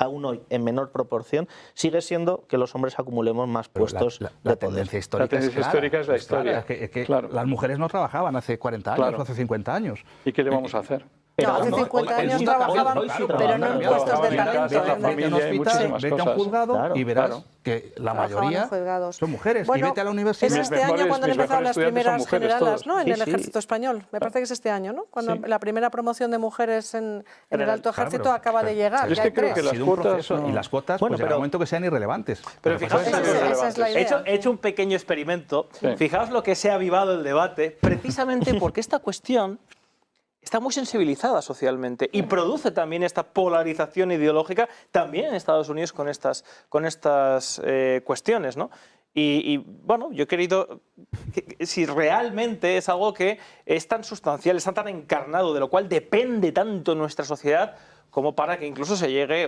en menor proporción, sigue siendo que los hombres acumulemos más puestos de poder? Tendencia histórica es la historia. Claro. Las mujeres no trabajaban hace 40 años o hace 50 años. ¿Y qué le vamos a hacer? No, hace 50 años trabajaban, pero no en puestos de talento. Vete a un hospital, vete a un juzgado y verás que la mayoría son mujeres. Bueno, y vete a la universidad. Es este año cuando han empezado las primeras generalas, ¿no? En el ejército español. Me parece que es este año, ¿no? Cuando la primera promoción de mujeres en el alto ejército acaba de llegar. Es que creo que las cuotas... Y las cuotas, pues llega un momento que sean irrelevantes. Pero fijaos, esa es la idea. He hecho un pequeño experimento. Fijaos lo que se ha avivado el debate, precisamente porque esta cuestión está muy sensibilizada socialmente y produce también esta polarización ideológica también en Estados Unidos con estas cuestiones, ¿no? Bueno, yo he querido, si realmente es algo que es tan sustancial, está tan encarnado, de lo cual depende tanto nuestra sociedad, como para que incluso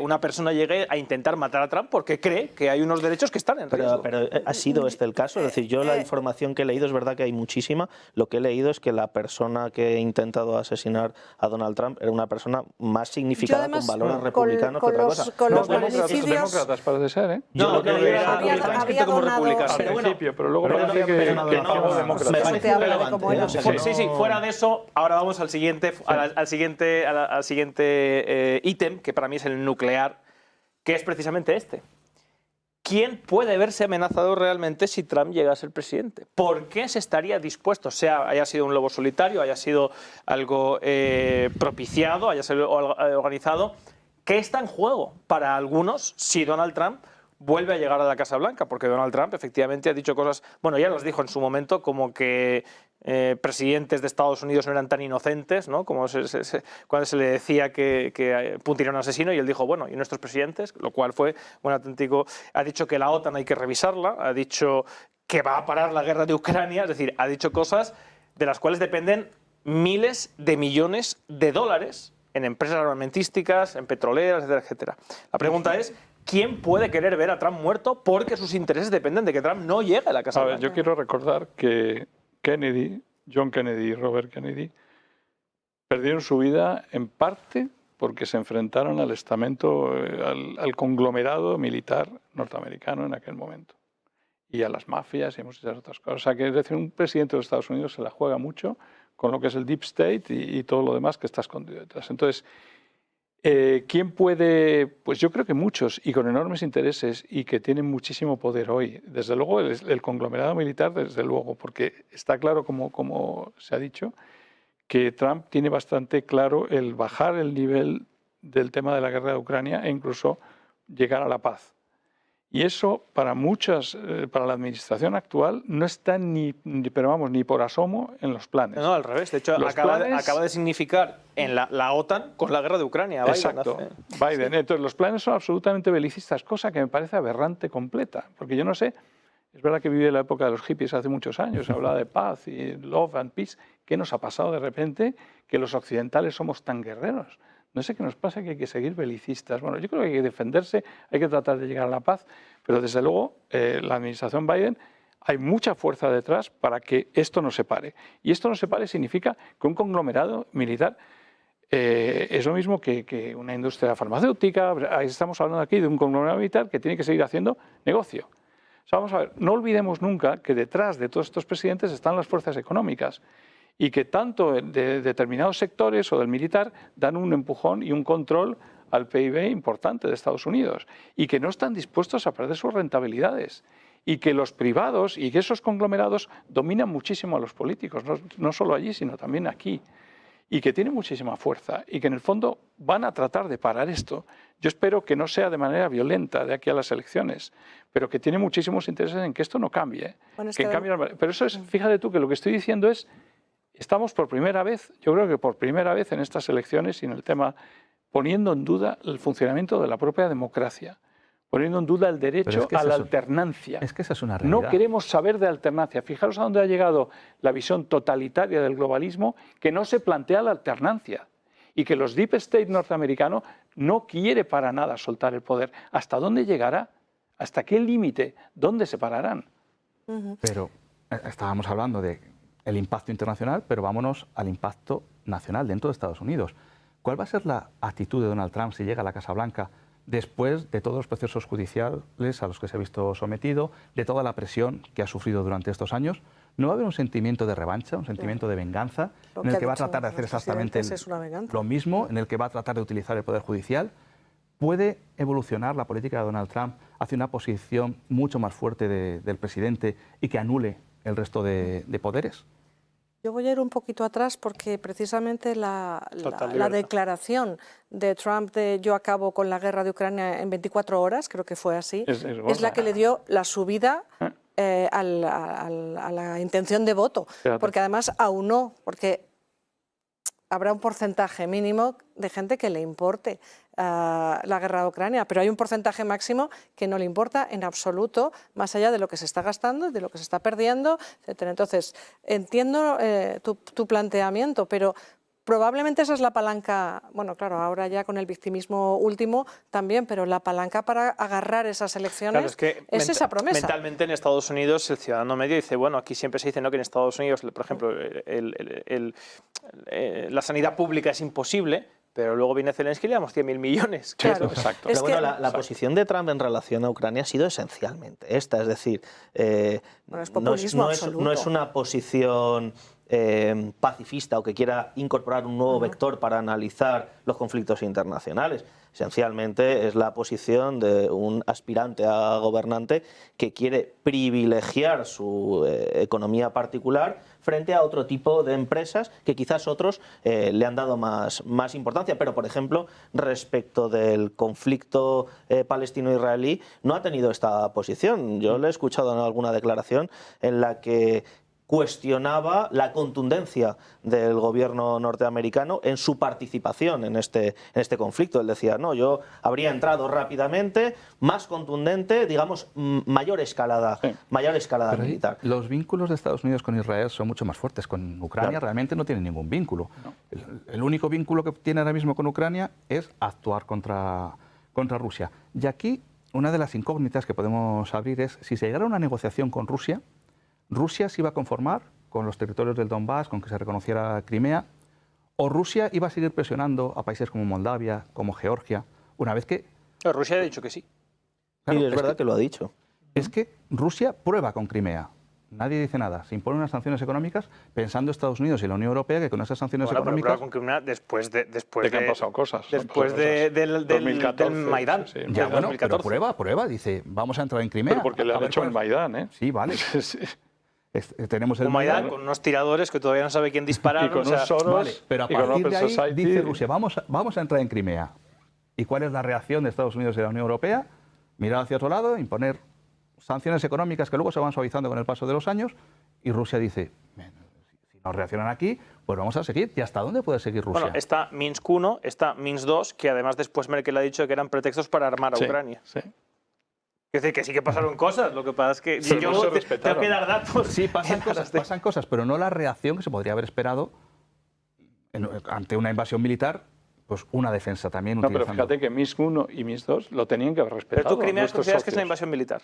una persona llegue a intentar matar a Trump porque cree que hay unos derechos que están en riesgo. Pero ¿ha sido este el caso? Es decir, yo la información que he leído, es verdad que hay muchísima, lo que he leído es que la persona que ha intentado asesinar a Donald Trump era una persona más significada, además, con valores republicanos que otra cosa. Con los Los demócratas parece ser, ¿eh? No, Yo había escrito como donado- republicano pero al bueno, principio, pero luego pero parece no, que pero no, demócrata. me Se parece habla de relevante. cómo era. O sea, que Sí, sí, fuera de eso, ahora vamos al siguiente ítem, que para mí es el nuclear, que es precisamente este. ¿Quién puede verse amenazado realmente si Trump llega a ser presidente? ¿Por qué se estaría dispuesto, haya sido un lobo solitario, haya sido algo propiciado, haya sido organizado? ¿Qué está en juego para algunos si Donald Trump vuelve a llegar a la Casa Blanca? Porque Donald Trump efectivamente ha dicho cosas, bueno, ya las dijo en su momento, como que presidentes de Estados Unidos no eran tan inocentes, ¿no? Como cuando se le decía que Putin era un asesino, y él dijo, bueno, ¿y nuestros presidentes? Lo cual fue un auténtico... Ha dicho que la OTAN hay que revisarla, ha dicho que va a parar la guerra de Ucrania, es decir, ha dicho cosas de las cuales dependen miles de millones de dólares en empresas armamentísticas, en petroleras, etcétera, etcétera. La pregunta es, ¿quién puede querer ver a Trump muerto porque sus intereses dependen de que Trump no llegue a la Casa Blanca? Yo quiero recordar que John Kennedy y Robert Kennedy perdieron su vida en parte porque se enfrentaron al estamento, al conglomerado militar norteamericano en aquel momento, y a las mafias y muchas otras cosas. O sea, que es decir, un presidente de los Estados Unidos se la juega mucho con lo que es el deep state y todo lo demás que está escondido detrás. Entonces, ¿quién puede? Pues yo creo que muchos, y con enormes intereses, y que tienen muchísimo poder hoy. Desde luego el conglomerado militar, desde luego, porque está claro, como se ha dicho, que Trump tiene bastante claro el bajar el nivel del tema de la guerra de Ucrania e incluso llegar a la paz. Y eso para para la administración actual no está ni por asomo en los planes. No, al revés. De hecho, acaba de significar en la OTAN con la guerra de Ucrania. Exacto, Biden. Entonces, los planes son absolutamente belicistas, cosa que me parece aberrante completa. Porque yo no sé, es verdad que viví la época de los hippies hace muchos años, se hablaba de paz y love and peace. ¿Qué nos ha pasado de repente que los occidentales somos tan guerreros? No sé qué nos pasa, que hay que seguir belicistas. Bueno, yo creo que hay que defenderse, hay que tratar de llegar a la paz, pero desde luego la administración Biden hay mucha fuerza detrás para que esto no se pare. Y esto no se pare significa que un conglomerado militar es lo mismo que una industria farmacéutica. Estamos hablando aquí de un conglomerado militar que tiene que seguir haciendo negocio. O sea, vamos a ver, no olvidemos nunca que detrás de todos estos presidentes están las fuerzas económicas, y que tanto de determinados sectores o del militar dan un empujón y un control al PIB importante de Estados Unidos, y que no están dispuestos a perder sus rentabilidades, y que los privados y que esos conglomerados dominan muchísimo a los políticos, no solo allí, sino también aquí, y que tienen muchísima fuerza, y que en el fondo van a tratar de parar esto. Yo espero que no sea de manera violenta de aquí a las elecciones, pero que tiene muchísimos intereses en que esto no cambie. Bueno, Pero eso es, fíjate tú, que lo que estoy diciendo es, estamos por primera vez, yo creo que por primera vez en estas elecciones y en el tema, poniendo en duda el funcionamiento de la propia democracia, poniendo en duda el derecho a la alternancia. Es que esa es una realidad. No queremos saber de alternancia. Fijaros a dónde ha llegado la visión totalitaria del globalismo, que no se plantea la alternancia, y que los deep state norteamericanos no quiere para nada soltar el poder. ¿Hasta dónde llegará? ¿Hasta qué límite? ¿Dónde se pararán? Pero estábamos hablando de el impacto internacional, pero vámonos al impacto nacional dentro de Estados Unidos. ¿Cuál va a ser la actitud de Donald Trump si llega a la Casa Blanca después de todos los procesos judiciales a los que se ha visto sometido, de toda la presión que ha sufrido durante estos años? ¿No va a haber un sentimiento de revancha, un sentimiento de venganza, en el que va a tratar de hacer exactamente lo mismo, en el que va a tratar de utilizar el Poder Judicial? ¿Puede evolucionar la política de Donald Trump hacia una posición mucho más fuerte del presidente y que anule el resto de poderes? Yo voy a ir un poquito atrás porque precisamente la declaración de Trump de yo acabo con la guerra de Ucrania en 24 horas, creo que fue así, es la que le dio la subida a la intención de voto. Porque además aunó, porque habrá un porcentaje mínimo de gente que le importe la guerra de Ucrania, pero hay un porcentaje máximo que no le importa en absoluto, más allá de lo que se está gastando, de lo que se está perdiendo, etc. Entonces, entiendo tu planteamiento, pero probablemente esa es la palanca, bueno, claro, ahora ya con el victimismo último también, pero la palanca para agarrar esas elecciones claro, es esa promesa. Mentalmente en Estados Unidos el ciudadano medio dice, bueno, aquí siempre se dice, ¿no?, que en Estados Unidos, por ejemplo, la sanidad pública es imposible, pero luego viene Zelensky y le damos 100.000 millones. Claro, exacto. es Pero bueno, que- la posición de Trump en relación a Ucrania ha sido esencialmente esta, es decir, Bueno, es populismo absoluto. no es una posición pacifista o que quiera incorporar un nuevo vector para analizar los conflictos internacionales. Esencialmente es la posición de un aspirante a gobernante que quiere privilegiar su economía particular frente a otro tipo de empresas que quizás otros le han dado más importancia. Pero, por ejemplo, respecto del conflicto palestino-israelí, no ha tenido esta posición. Yo le he escuchado en alguna declaración en la que cuestionaba la contundencia del gobierno norteamericano en su participación en este conflicto. Él decía, no, yo habría entrado rápidamente, más contundente, digamos, mayor escalada Pero ahí militar. los vínculos de Estados Unidos con Israel son mucho más fuertes. Con Ucrania Claro. realmente no tiene ningún vínculo. El único vínculo que tiene ahora mismo con Ucrania es actuar contra Rusia. Y aquí una de las incógnitas que podemos abrir es si se llegara a una negociación con Rusia, ¿Rusia se iba a conformar con los territorios del Donbass, con que se reconociera Crimea? ¿O Rusia iba a seguir presionando a países como Moldavia, como Georgia, una vez que... Rusia ha dicho que sí. Claro, Y es verdad que lo ha dicho. Es que Rusia prueba con Crimea. Nadie dice nada. Se imponen unas sanciones económicas pensando Estados Unidos y la Unión Europea que con esas sanciones Bueno, pero económicas... con Crimea después De que han pasado cosas. Después del 2014, Maidán. sí, Ya, bueno, pero 2014. prueba, dice, vamos a entrar en Crimea. Pero porque le a han ver hecho cuál el es- Maidán, ¿eh? Sí, vale. Sí. Tenemos el Un Maidán Maidán. con unos tiradores que todavía no sabe quién disparar. Y con o sea, un Soros Vale, pero a y con partir Open de ahí Society. dice Rusia, vamos a entrar en Crimea. ¿Y cuál es la reacción de Estados Unidos y de la Unión Europea? Mirar hacia otro lado, imponer sanciones económicas que luego se van suavizando con el paso de los años, y Rusia dice, si no reaccionan aquí, pues vamos a seguir. ¿Y hasta dónde puede seguir Rusia? bueno, está Minsk 1, está Minsk 2, que además después Merkel ha dicho que eran pretextos para armar a Sí, Ucrania. sí. Es decir, que sí que pasaron cosas, lo que pasa es que Pero yo no se tengo respetaron. que dar datos. Sí, pasan en aras de- pasan cosas, pero no la reacción que se podría haber esperado ante una invasión militar, pues una defensa también. No, pero utilizando... fíjate que Minsk 1 y Minsk 2 lo tenían que haber Pero respetado. tú Crimea nuestros consideras que es una socios. invasión militar.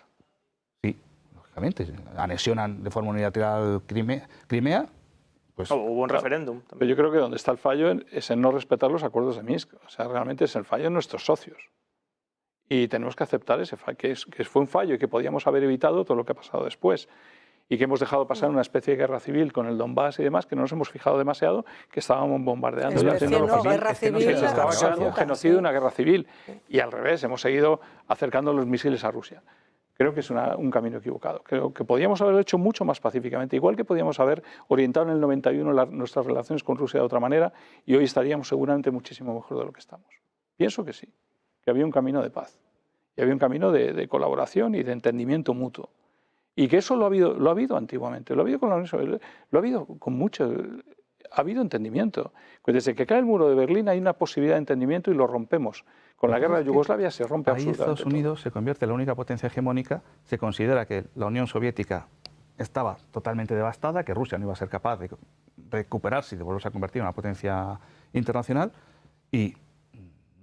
Sí, lógicamente. Anexionan de forma unilateral Crimea, pues O hubo un referéndum Pero también. yo creo que donde está el fallo es en no respetar los acuerdos de Minsk. O sea, realmente es el fallo en nuestros socios. Y tenemos que aceptar ese fallo, que fue un fallo y que podíamos haber evitado todo lo que ha pasado después. Y que hemos dejado pasar una especie de guerra civil con el Donbass y demás, que no nos hemos fijado demasiado, que estábamos bombardeando y Especie, haciendo lo no, posible. guerra Es que no civil. se Se estaba absoluta, creando un genocidio y una guerra civil. Y al revés, hemos seguido acercando los misiles a Rusia. Creo que es un camino equivocado. Creo que podíamos haberlo hecho mucho más pacíficamente, igual que podíamos haber orientado en el 91 nuestras relaciones con Rusia de otra manera y hoy estaríamos seguramente muchísimo mejor de lo que estamos. Pienso que sí, que había un camino de paz y había un camino de colaboración y de entendimiento mutuo. Y que eso lo ha habido antiguamente, lo ha habido con la Unión Soviética, lo ha habido con mucho, ha habido entendimiento. Pues desde que cae el muro de Berlín hay una posibilidad de entendimiento y lo rompemos. Con la guerra de Yugoslavia se rompe ahí absolutamente Estados Unidos se convierte en la única potencia hegemónica, se considera que la Unión Soviética estaba totalmente devastada, que Rusia no iba a ser capaz de recuperarse y de volverse a convertir en una potencia internacional, y...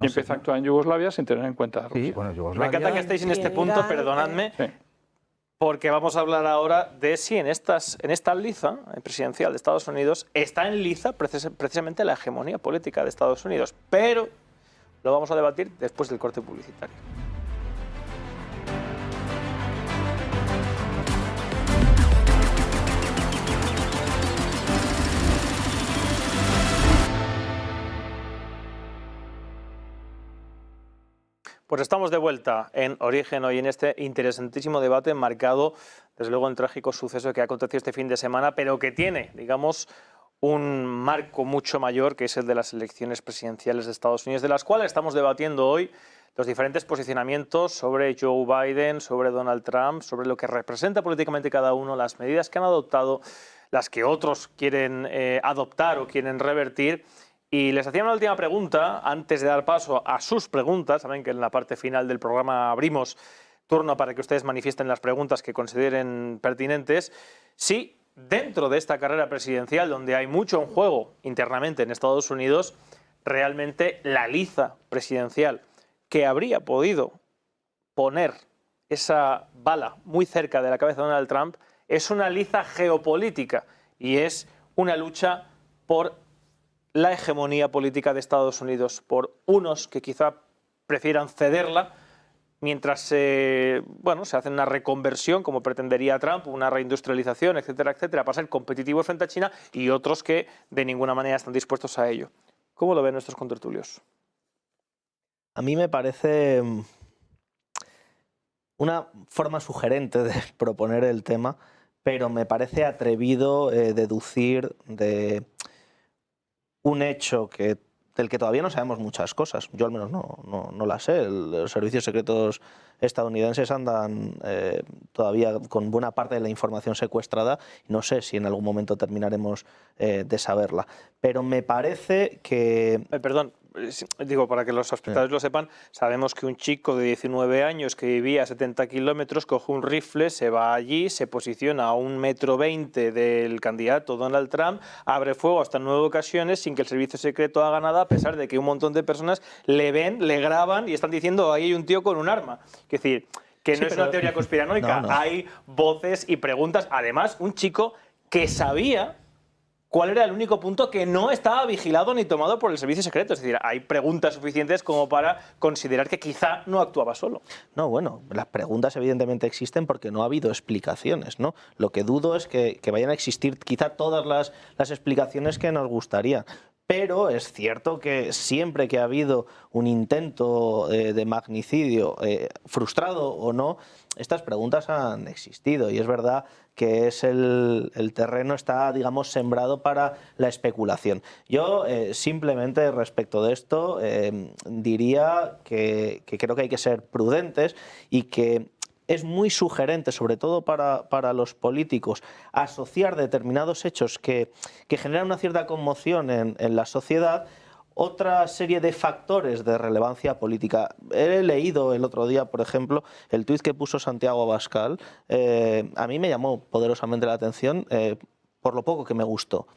Y empieza a actuar en Yugoslavia sin tener en cuenta a Rusia. Sí, bueno, Me Yugoslavia... encanta que estéis en y este en punto, Irán, perdonadme, Sí. porque vamos a hablar ahora de si en esta liza presidencial de Estados Unidos está en liza precisamente la hegemonía política de Estados Unidos. Pero lo vamos a debatir después del corte publicitario. Pues estamos de vuelta en Origen hoy en este interesantísimo debate marcado, desde luego, en el trágico suceso que ha acontecido este fin de semana, pero que tiene, digamos, un marco mucho mayor, que es el de las elecciones presidenciales de Estados Unidos, de las cuales estamos debatiendo hoy los diferentes posicionamientos sobre Joe Biden, sobre Donald Trump, sobre lo que representa políticamente cada uno, las medidas que han adoptado, las que otros quieren adoptar o quieren revertir, Y les hacía una última pregunta antes de dar paso a sus preguntas. Saben que en la parte final del programa abrimos turno para que ustedes manifiesten las preguntas que consideren pertinentes. Si dentro de esta carrera presidencial, donde hay mucho en juego internamente en Estados Unidos, realmente la liza presidencial que habría podido poner esa bala muy cerca de la cabeza de Donald Trump es una liza geopolítica y es una lucha por la hegemonía política de Estados Unidos, por unos que quizá prefieran cederla mientras se hace una reconversión, como pretendería Trump, una reindustrialización, etcétera, etcétera, para ser competitivos frente a China, y otros que de ninguna manera están dispuestos a ello. ¿Cómo lo ven nuestros contertulios? A mí me parece una forma sugerente de proponer el tema, pero me parece atrevido deducir de un hecho del que todavía no sabemos muchas cosas. Yo al menos no las sé. Los servicios secretos estadounidenses andan todavía con buena parte de la información secuestrada. No sé si en algún momento terminaremos de saberla. Pero me parece que... Perdón, digo, para que los espectadores lo sepan, sabemos que un chico de 19 años que vivía a 70 kilómetros coge un rifle, se va allí, se posiciona a 1,20 m del candidato Donald Trump, abre fuego hasta 9 ocasiones sin que el servicio secreto haga nada, a pesar de que un montón de personas le ven, le graban y están diciendo ahí hay un tío con un arma. Es decir, que no es una teoría conspiranoica, no. Hay voces y preguntas. Además, un chico que sabía cuál era el único punto que no estaba vigilado ni tomado por el servicio secreto. Es decir, hay preguntas suficientes como para considerar que quizá no actuaba solo. No, bueno, las preguntas evidentemente existen porque no ha habido explicaciones, ¿no? Lo que dudo es que vayan a existir quizá todas las explicaciones que nos gustaría. Pero es cierto que siempre que ha habido un intento de magnicidio, frustrado o no, estas preguntas han existido. Y es verdad que el terreno está, digamos, sembrado para la especulación. Yo simplemente respecto de esto diría que creo que hay que ser prudentes y que es muy sugerente, sobre todo para los políticos, asociar determinados hechos que generan una cierta conmoción en la sociedad, otra serie de factores de relevancia política. He leído el otro día, por ejemplo, el tuit que puso Santiago Abascal. A mí me llamó poderosamente la atención por lo poco que me gustó.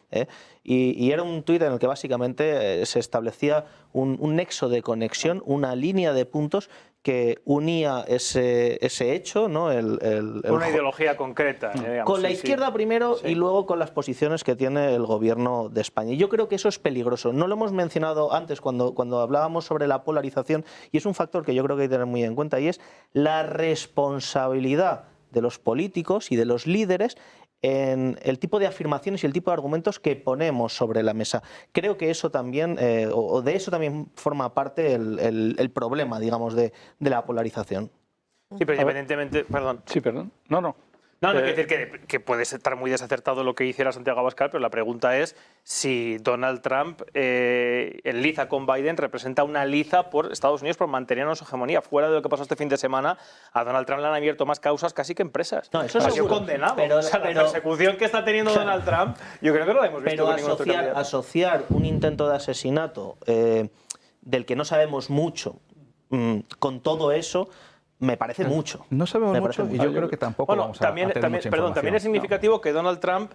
Y era un tuit en el que básicamente se establecía un nexo de conexión, una línea de puntos que unía ese hecho, ¿no? Una ideología concreta. Digamos, con la izquierda primero sí. Y luego con las posiciones que tiene el gobierno de España. Y yo creo que eso es peligroso. No lo hemos mencionado antes cuando hablábamos sobre la polarización, y es un factor que yo creo que hay que tener muy en cuenta, y es la responsabilidad de los políticos y de los líderes en el tipo de afirmaciones y el tipo de argumentos que ponemos sobre la mesa. Creo que eso también, o de eso también forma parte el problema, digamos, de la polarización. Sí, pero independientemente... Perdón. Sí, perdón. No. No, quiero decir que puede estar muy desacertado lo que hiciera Santiago Abascal, pero la pregunta es si Donald Trump, en liza con Biden, representa una liza por Estados Unidos por mantener su hegemonía. Fuera de lo que pasó este fin de semana, a Donald Trump le han abierto más causas casi que empresas. No, eso ha sido seguro, condenado. pero la persecución que está teniendo Donald Trump, yo creo que no la hemos visto pero con ningún otro candidato. asociar un intento de asesinato del que no sabemos mucho con todo eso... me parece mucho. No sabemos mucho y yo creo que tampoco vamos a tener mucha información. También es significativo que Donald Trump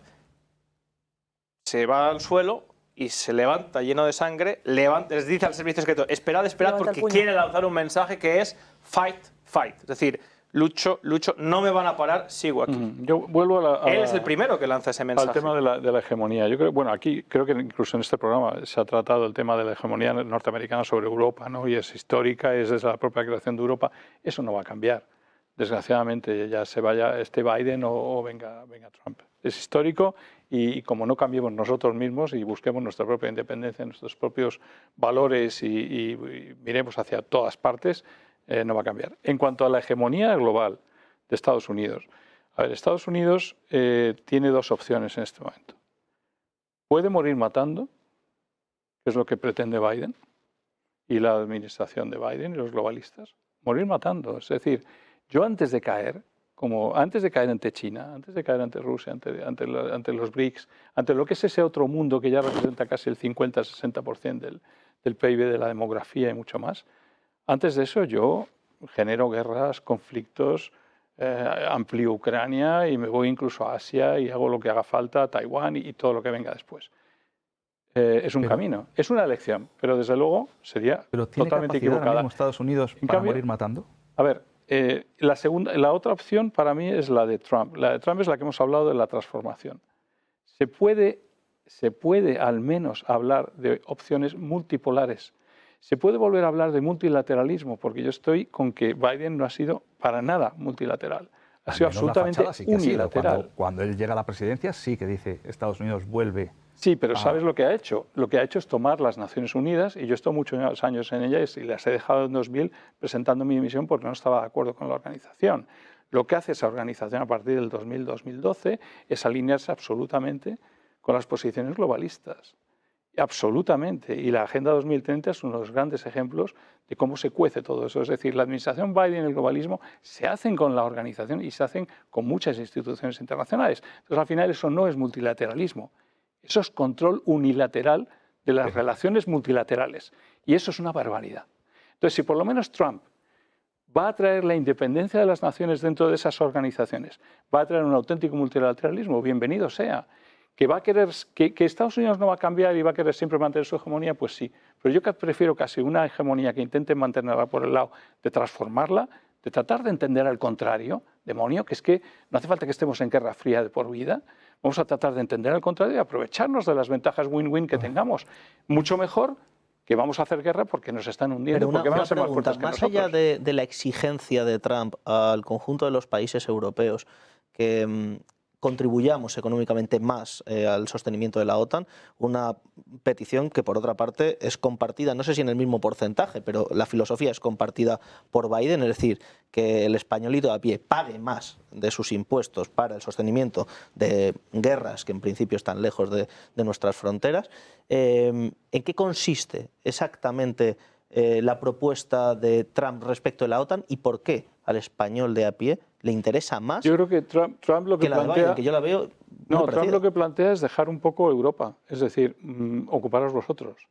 se va al suelo y se levanta lleno de sangre, les dice al servicio secreto, esperad, porque quiere lanzar un mensaje que es fight, fight. Es decir, lucho, no me van a parar, sigo aquí. Yo vuelvo Él es el primero que lanza ese mensaje. Al tema de la hegemonía. Yo creo, bueno, aquí creo que incluso en este programa se ha tratado el tema de la hegemonía norteamericana sobre Europa, ¿no? Y es histórica, es desde la propia creación de Europa. Eso no va a cambiar. Desgraciadamente, ya se vaya este Biden o venga Trump. Es histórico y como no cambiemos nosotros mismos y busquemos nuestra propia independencia, nuestros propios valores y miremos hacia todas partes, no va a cambiar. En cuanto a la hegemonía global de Estados Unidos, a ver, Estados Unidos tiene dos opciones en este momento. Puede morir matando, que es lo que pretende Biden y la administración de Biden y los globalistas. Morir matando, es decir, yo antes de caer como antes de caer ante China, antes de caer ante Rusia, ante los BRICS, ante lo que es ese otro mundo que ya representa casi el 50-60% del PIB de la demografía y mucho más, antes de eso yo genero guerras, conflictos, amplío Ucrania y me voy incluso a Asia y hago lo que haga falta, a Taiwán y todo lo que venga después. Es un camino, es una elección, pero desde luego sería totalmente equivocada. ¿Tiene Estados Unidos para morir matando? A ver, la otra opción para mí es la de Trump. La de Trump es la que hemos hablado de la transformación. Se puede al menos hablar de opciones multipolares. Se puede volver a hablar de multilateralismo, porque yo estoy con que Biden no ha sido para nada multilateral. Ha sido absolutamente unilateral. Cuando él llega a la presidencia sí que dice Estados Unidos vuelve. Sí, pero ¿sabes lo que ha hecho? Lo que ha hecho es tomar las Naciones Unidas, y yo he estado muchos años en ellas y las he dejado en 2000 presentando mi dimisión porque no estaba de acuerdo con la organización. Lo que hace esa organización a partir del 2000-2012 es alinearse absolutamente con las posiciones globalistas. Absolutamente. Y la Agenda 2030 es uno de los grandes ejemplos de cómo se cuece todo eso. Es decir, la administración Biden y el globalismo se hacen con la organización y se hacen con muchas instituciones internacionales. Entonces, al final, eso no es multilateralismo. Eso es control unilateral de las relaciones multilaterales. Y eso es una barbaridad. Entonces, si por lo menos Trump va a traer la independencia de las naciones dentro de esas organizaciones, va a traer un auténtico multilateralismo, bienvenido sea. Que va a querer que Estados Unidos no va a cambiar y va a querer siempre mantener su hegemonía, pues sí. Pero yo prefiero casi una hegemonía que intente mantenerla por el lado de transformarla, de tratar de entender al contrario, demonio, que es que no hace falta que estemos en guerra fría de por vida. Vamos a tratar de entender al contrario y aprovecharnos de las ventajas win-win que tengamos. Mucho mejor que vamos a hacer guerra porque nos están hundiendo, porque van a ser más fuertes que nosotros. Más allá de la exigencia de Trump al conjunto de los países europeos que contribuyamos económicamente más al sostenimiento de la OTAN, una petición que por otra parte es compartida, no sé si en el mismo porcentaje, pero la filosofía es compartida por Biden, es decir, que el españolito de a pie pague más de sus impuestos para el sostenimiento de guerras que en principio están lejos de nuestras fronteras. ¿En qué consiste exactamente la propuesta de Trump respecto de la OTAN y por qué al español de a pie le interesa más? Yo creo que Trump lo que plantea, Biden, que yo la veo Trump lo que plantea es dejar un poco Europa, es decir, ocuparos vosotros,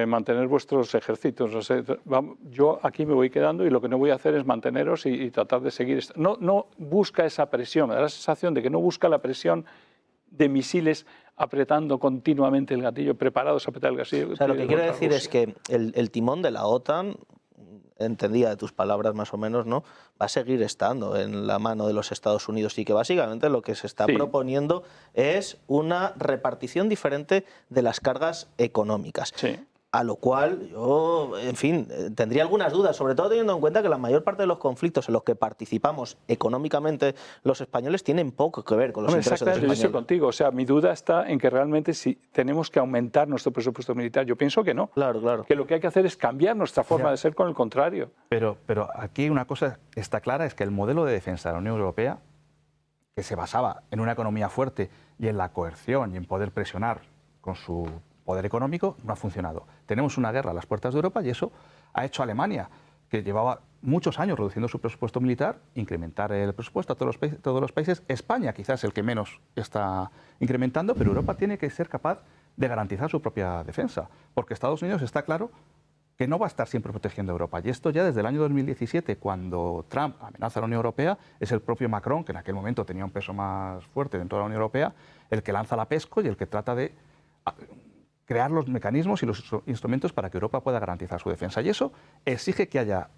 mantener vuestros ejércitos. No sé, yo aquí me voy quedando y lo que no voy a hacer es manteneros y tratar de seguir. No busca esa presión, me da la sensación de que no busca la presión de misiles apretando continuamente el gatillo, preparados a apretar el gatillo. O sea, lo que quiero decir es que el timón de la OTAN, entendía de tus palabras más o menos, ¿no?, va a seguir estando en la mano de los Estados Unidos y que básicamente lo que se está proponiendo es una repartición diferente de las cargas económicas. Sí. A lo cual yo, en fin, tendría algunas dudas, sobre todo teniendo en cuenta que la mayor parte de los conflictos en los que participamos económicamente los españoles tienen poco que ver con los intereses de los españoles. Yo estoy contigo, o sea, mi duda está en que realmente si tenemos que aumentar nuestro presupuesto militar. Yo pienso que no. Claro, claro. Que lo que hay que hacer es cambiar nuestra forma de ser con el contrario. Pero aquí una cosa está clara, es que el modelo de defensa de la Unión Europea, que se basaba en una economía fuerte y en la coerción y en poder presionar con su poder económico, no ha funcionado. Tenemos una guerra a las puertas de Europa y eso ha hecho a Alemania, que llevaba muchos años reduciendo su presupuesto militar, incrementar el presupuesto a todos los países. España quizás el que menos está incrementando, pero Europa tiene que ser capaz de garantizar su propia defensa, porque Estados Unidos está claro que no va a estar siempre protegiendo a Europa. Y esto ya desde el año 2017, cuando Trump amenaza a la Unión Europea, es el propio Macron, que en aquel momento tenía un peso más fuerte dentro de la Unión Europea, el que lanza la PESCO y el que trata de crear los mecanismos y los instrumentos para que Europa pueda garantizar su defensa. Y eso exige que haya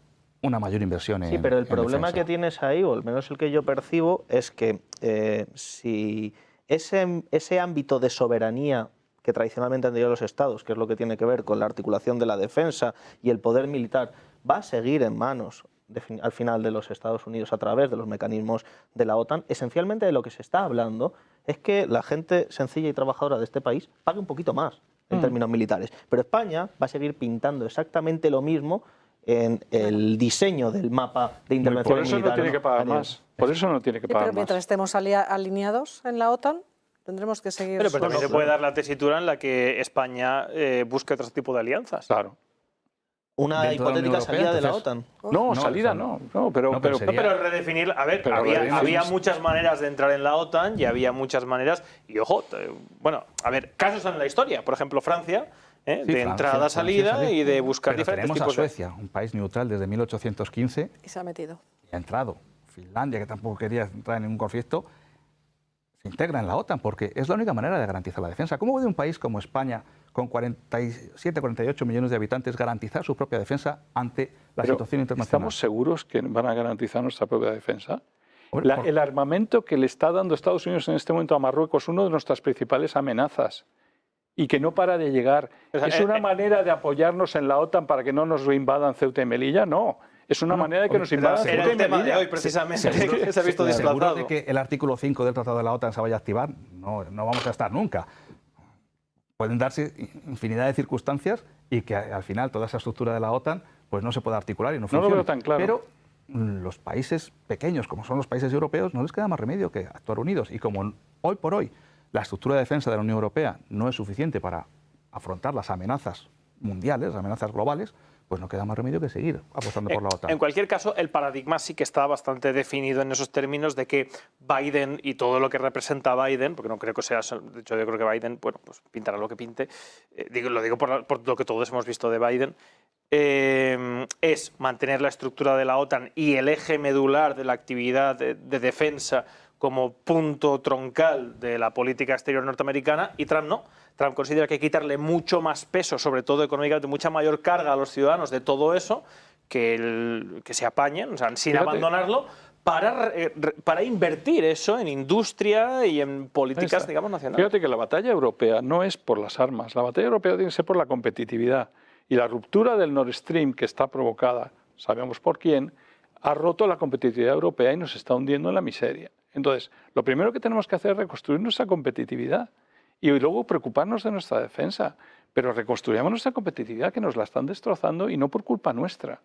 una mayor inversión en defensa. Sí, pero el problema que tienes ahí, o al menos el que yo percibo, es que si ese ámbito de soberanía que tradicionalmente han tenido los estados, que es lo que tiene que ver con la articulación de la defensa y el poder militar, va a seguir en manos al final de los Estados Unidos a través de los mecanismos de la OTAN, esencialmente de lo que se está hablando es que la gente sencilla y trabajadora de este país pague un poquito más en términos militares. Pero España va a seguir pintando exactamente lo mismo en el diseño del mapa de intervención militar. Por eso no tiene que pagar más. Por eso no tiene que pagar pero mientras estemos alineados en la OTAN, tendremos que seguir... Pero también se puede dar la tesitura en la que España busque otro tipo de alianzas. Claro. una dentro de la Unión hipotética Europea, salida de la entonces- OTAN. No, No, salida eso no. no. Pero No, pero sería- Pero redefinir, a ver, Pero había redefinimos. muchas maneras de entrar en la OTAN y había muchas maneras, y ojo, bueno, a ver, casos en la historia, por ejemplo, Francia, Sí, de Francia, entrada, salida Francia, y de buscar Pero diferentes tenemos a tipos de... Suecia, un país neutral desde 1815, Y se ha metido. y ha entrado. Finlandia, que tampoco quería entrar en ningún conflicto, se integra en la OTAN porque es la única manera de garantizar la defensa. ¿Cómo puede un país como España, con 47, 48 millones de habitantes, garantizar su propia defensa ante la Pero situación internacional? ¿estamos seguros que van a garantizar nuestra propia defensa? Hombre, por- El armamento que le está dando Estados Unidos en este momento a Marruecos es una de nuestras principales amenazas y que no para de llegar. O sea, ¿Es una manera de apoyarnos en la OTAN para que no nos invadan Ceuta y Melilla? No. Es una manera de que nos invadan Era Ceuta y el tema de Melilla. hoy, precisamente, que se ha visto ¿Seguro desplazado. de que el artículo 5 del Tratado de la OTAN se vaya a activar? No, no vamos a estar nunca. Pueden darse infinidad de circunstancias y que al final toda esa estructura de la OTAN pues no se pueda articular y no No lo funcione. veo tan claro. Pero los países pequeños, como son los países europeos, no les queda más remedio que actuar unidos. Y como hoy por hoy la estructura de defensa de la Unión Europea no es suficiente para afrontar las amenazas mundiales, las amenazas globales, pues no queda más remedio que seguir apostando por la OTAN. En cualquier caso, el paradigma sí que está bastante definido en esos términos de que Biden y todo lo que representa Biden, porque no creo que sea, de hecho yo creo que Biden, bueno, pues pintará lo que pinte, lo digo por lo que todos hemos visto de Biden, es mantener la estructura de la OTAN y el eje medular de la actividad de defensa como punto troncal de la política exterior norteamericana, y Trump no. Trump considera que hay que quitarle mucho más peso, sobre todo económicamente, mucha mayor carga a los ciudadanos de todo eso, que se apañen, o sea, sin Fíjate. abandonarlo, para invertir eso en industria y en políticas, digamos, nacionales. Fíjate que la batalla europea no es por las armas, la batalla europea tiene que ser por la competitividad. Y la ruptura del Nord Stream, que está provocada, sabemos por quién, ha roto la competitividad europea y nos está hundiendo en la miseria. Entonces, lo primero que tenemos que hacer es reconstruir nuestra competitividad y luego preocuparnos de nuestra defensa. Pero reconstruyamos nuestra competitividad, que nos la están destrozando y no por culpa nuestra.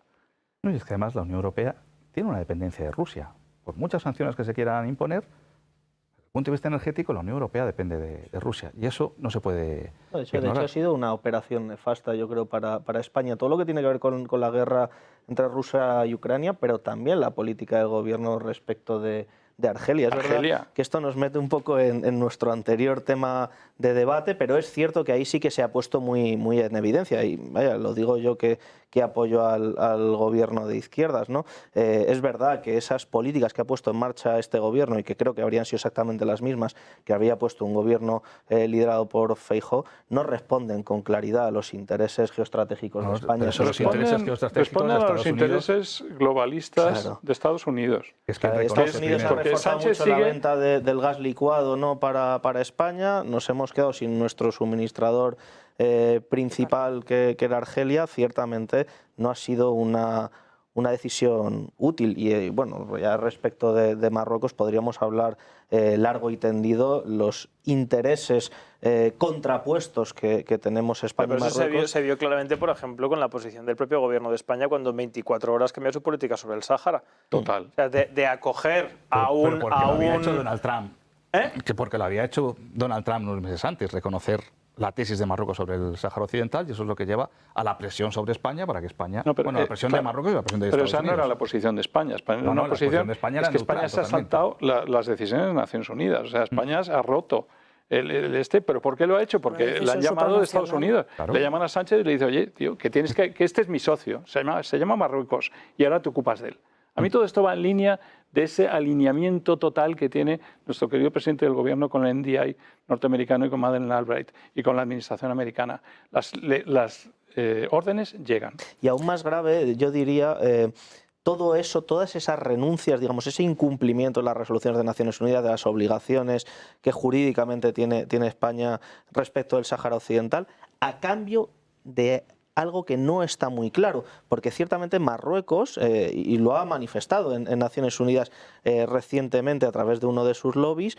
No, y es que además la Unión Europea tiene una dependencia de Rusia. Por muchas sanciones que se quieran imponer, desde el punto de vista energético, la Unión Europea depende de Rusia. Y eso no se puede No, de hecho, ignorar. ha sido una operación nefasta, yo creo, para España. Todo lo que tiene que ver con la guerra entre Rusia y Ucrania, pero también la política del gobierno respecto de Argelia. Es Argelia. verdad que esto nos mete un poco en nuestro anterior tema de debate, pero es cierto que ahí sí que se ha puesto muy en evidencia. Y vaya, lo digo yo que apoyo al gobierno de izquierdas, ¿no? Es verdad que esas políticas que ha puesto en marcha este gobierno, y que creo que habrían sido exactamente las mismas que habría puesto un gobierno liderado por Feijóo, no responden con claridad a los intereses geoestratégicos de No, España. pero eso los intereses geoestratégicos Responden de a los Estados Unidos. intereses globalistas Claro. de Estados Unidos. Es que Estados reconoce Unidos ha primero. Porque reforzado Sánchez mucho la sigue- venta del gas licuado, ¿no? para España. Nos hemos quedado sin nuestro suministrador principal, que era Argelia. Ciertamente no ha sido una decisión útil. Y bueno, ya respecto de Marruecos podríamos hablar largo y tendido los intereses contrapuestos que tenemos España Pero y eso Marruecos. se vio claramente, por ejemplo, con la posición del propio gobierno de España cuando en 24 horas cambió su política sobre el Sáhara. Total. O sea, de acoger a Pero un... porque a lo había un- hecho Donald Trump. ¿Eh? Que porque lo había hecho Donald Trump unos meses antes, reconocer la tesis de Marruecos sobre el Sáhara Occidental, y eso es lo que lleva a la presión sobre España para que España... No, pero, bueno, la presión claro, de Marruecos y la presión de Pero Estados esa no Unidos. era la posición de España. España era No, una la posición de España era es que neutral, España se ha totalmente. saltado las decisiones de Naciones Unidas. O sea, España ha roto ¿pero por qué lo ha hecho? Porque decisión le han llamado de Estados supranacional. Unidos. Claro. Le llaman a Sánchez y le dicen, oye, tío, que este es mi socio, se llama Marruecos, y ahora te ocupas de él. A mí todo esto va en línea de ese alineamiento total que tiene nuestro querido presidente del gobierno con el NDI norteamericano y con Madeleine Albright y con la administración americana. Las órdenes llegan. Y aún más grave, yo diría, todo eso, todas esas renuncias, digamos, ese incumplimiento de las resoluciones de Naciones Unidas, de las obligaciones que jurídicamente tiene España respecto del Sáhara Occidental, a cambio de algo que no está muy claro, porque ciertamente Marruecos, y lo ha manifestado en Naciones Unidas recientemente a través de uno de sus lobbies,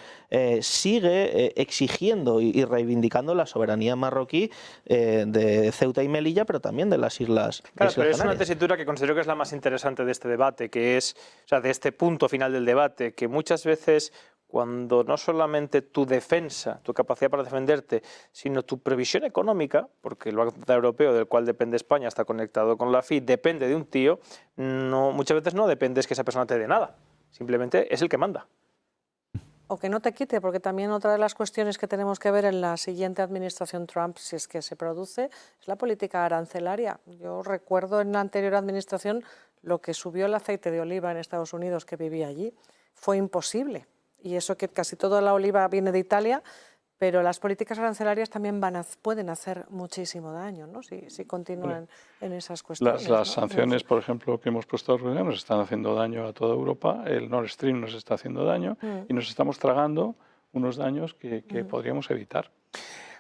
sigue exigiendo y reivindicando la soberanía marroquí de Ceuta y Melilla, pero también de las Islas Claro, pero es una Canarias. tesitura que considero que es la más interesante de este debate, que es, o sea, de este punto final del debate, que muchas veces cuando no solamente tu defensa, tu capacidad para defenderte, sino tu previsión económica, porque el Banco Central Europeo, del cual depende España, está conectado con la FID, depende de un tío, muchas veces no depende es que esa persona te dé nada, simplemente es el que manda. O que no te quite, porque también otra de las cuestiones que tenemos que ver en la siguiente administración Trump, si es que se produce, es la política arancelaria. Yo recuerdo en la anterior administración lo que subió el aceite de oliva en Estados Unidos, que vivía allí, fue imposible. Y eso que casi toda la oliva viene de Italia, pero las políticas arancelarias también pueden hacer muchísimo daño, ¿no? Si continúan en esas cuestiones. Las ¿no? sanciones, por ejemplo, que hemos puesto a Rusia nos están haciendo daño a toda Europa, el Nord Stream nos está haciendo daño y nos estamos tragando unos daños que podríamos evitar.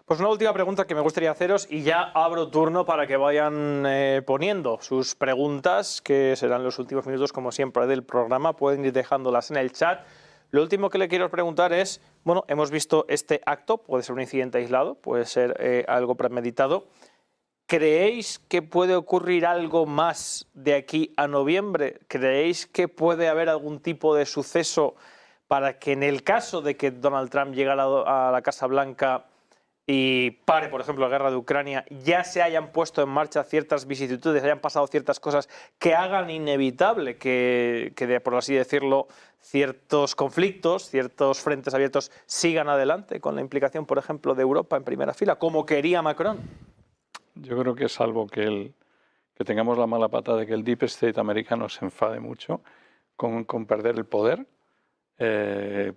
Pues una última pregunta que me gustaría haceros y ya abro turno para que vayan poniendo sus preguntas, que serán los últimos minutos, como siempre, del programa. Pueden ir dejándolas en el chat. Lo último que le quiero preguntar es, bueno, hemos visto este acto, puede ser un incidente aislado, puede ser algo premeditado. ¿Creéis que puede ocurrir algo más de aquí a noviembre? ¿Creéis que puede haber algún tipo de suceso para que en el caso de que Donald Trump llegara a la Casa Blanca y pare, por ejemplo, la guerra de Ucrania, ya se hayan puesto en marcha ciertas vicisitudes, hayan pasado ciertas cosas que hagan inevitable que por así decirlo, ciertos conflictos, ciertos frentes abiertos sigan adelante con la implicación, por ejemplo, de Europa en primera fila, como quería Macron? Yo creo que salvo que tengamos la mala pata de que el Deep State americano se enfade mucho con perder el poder,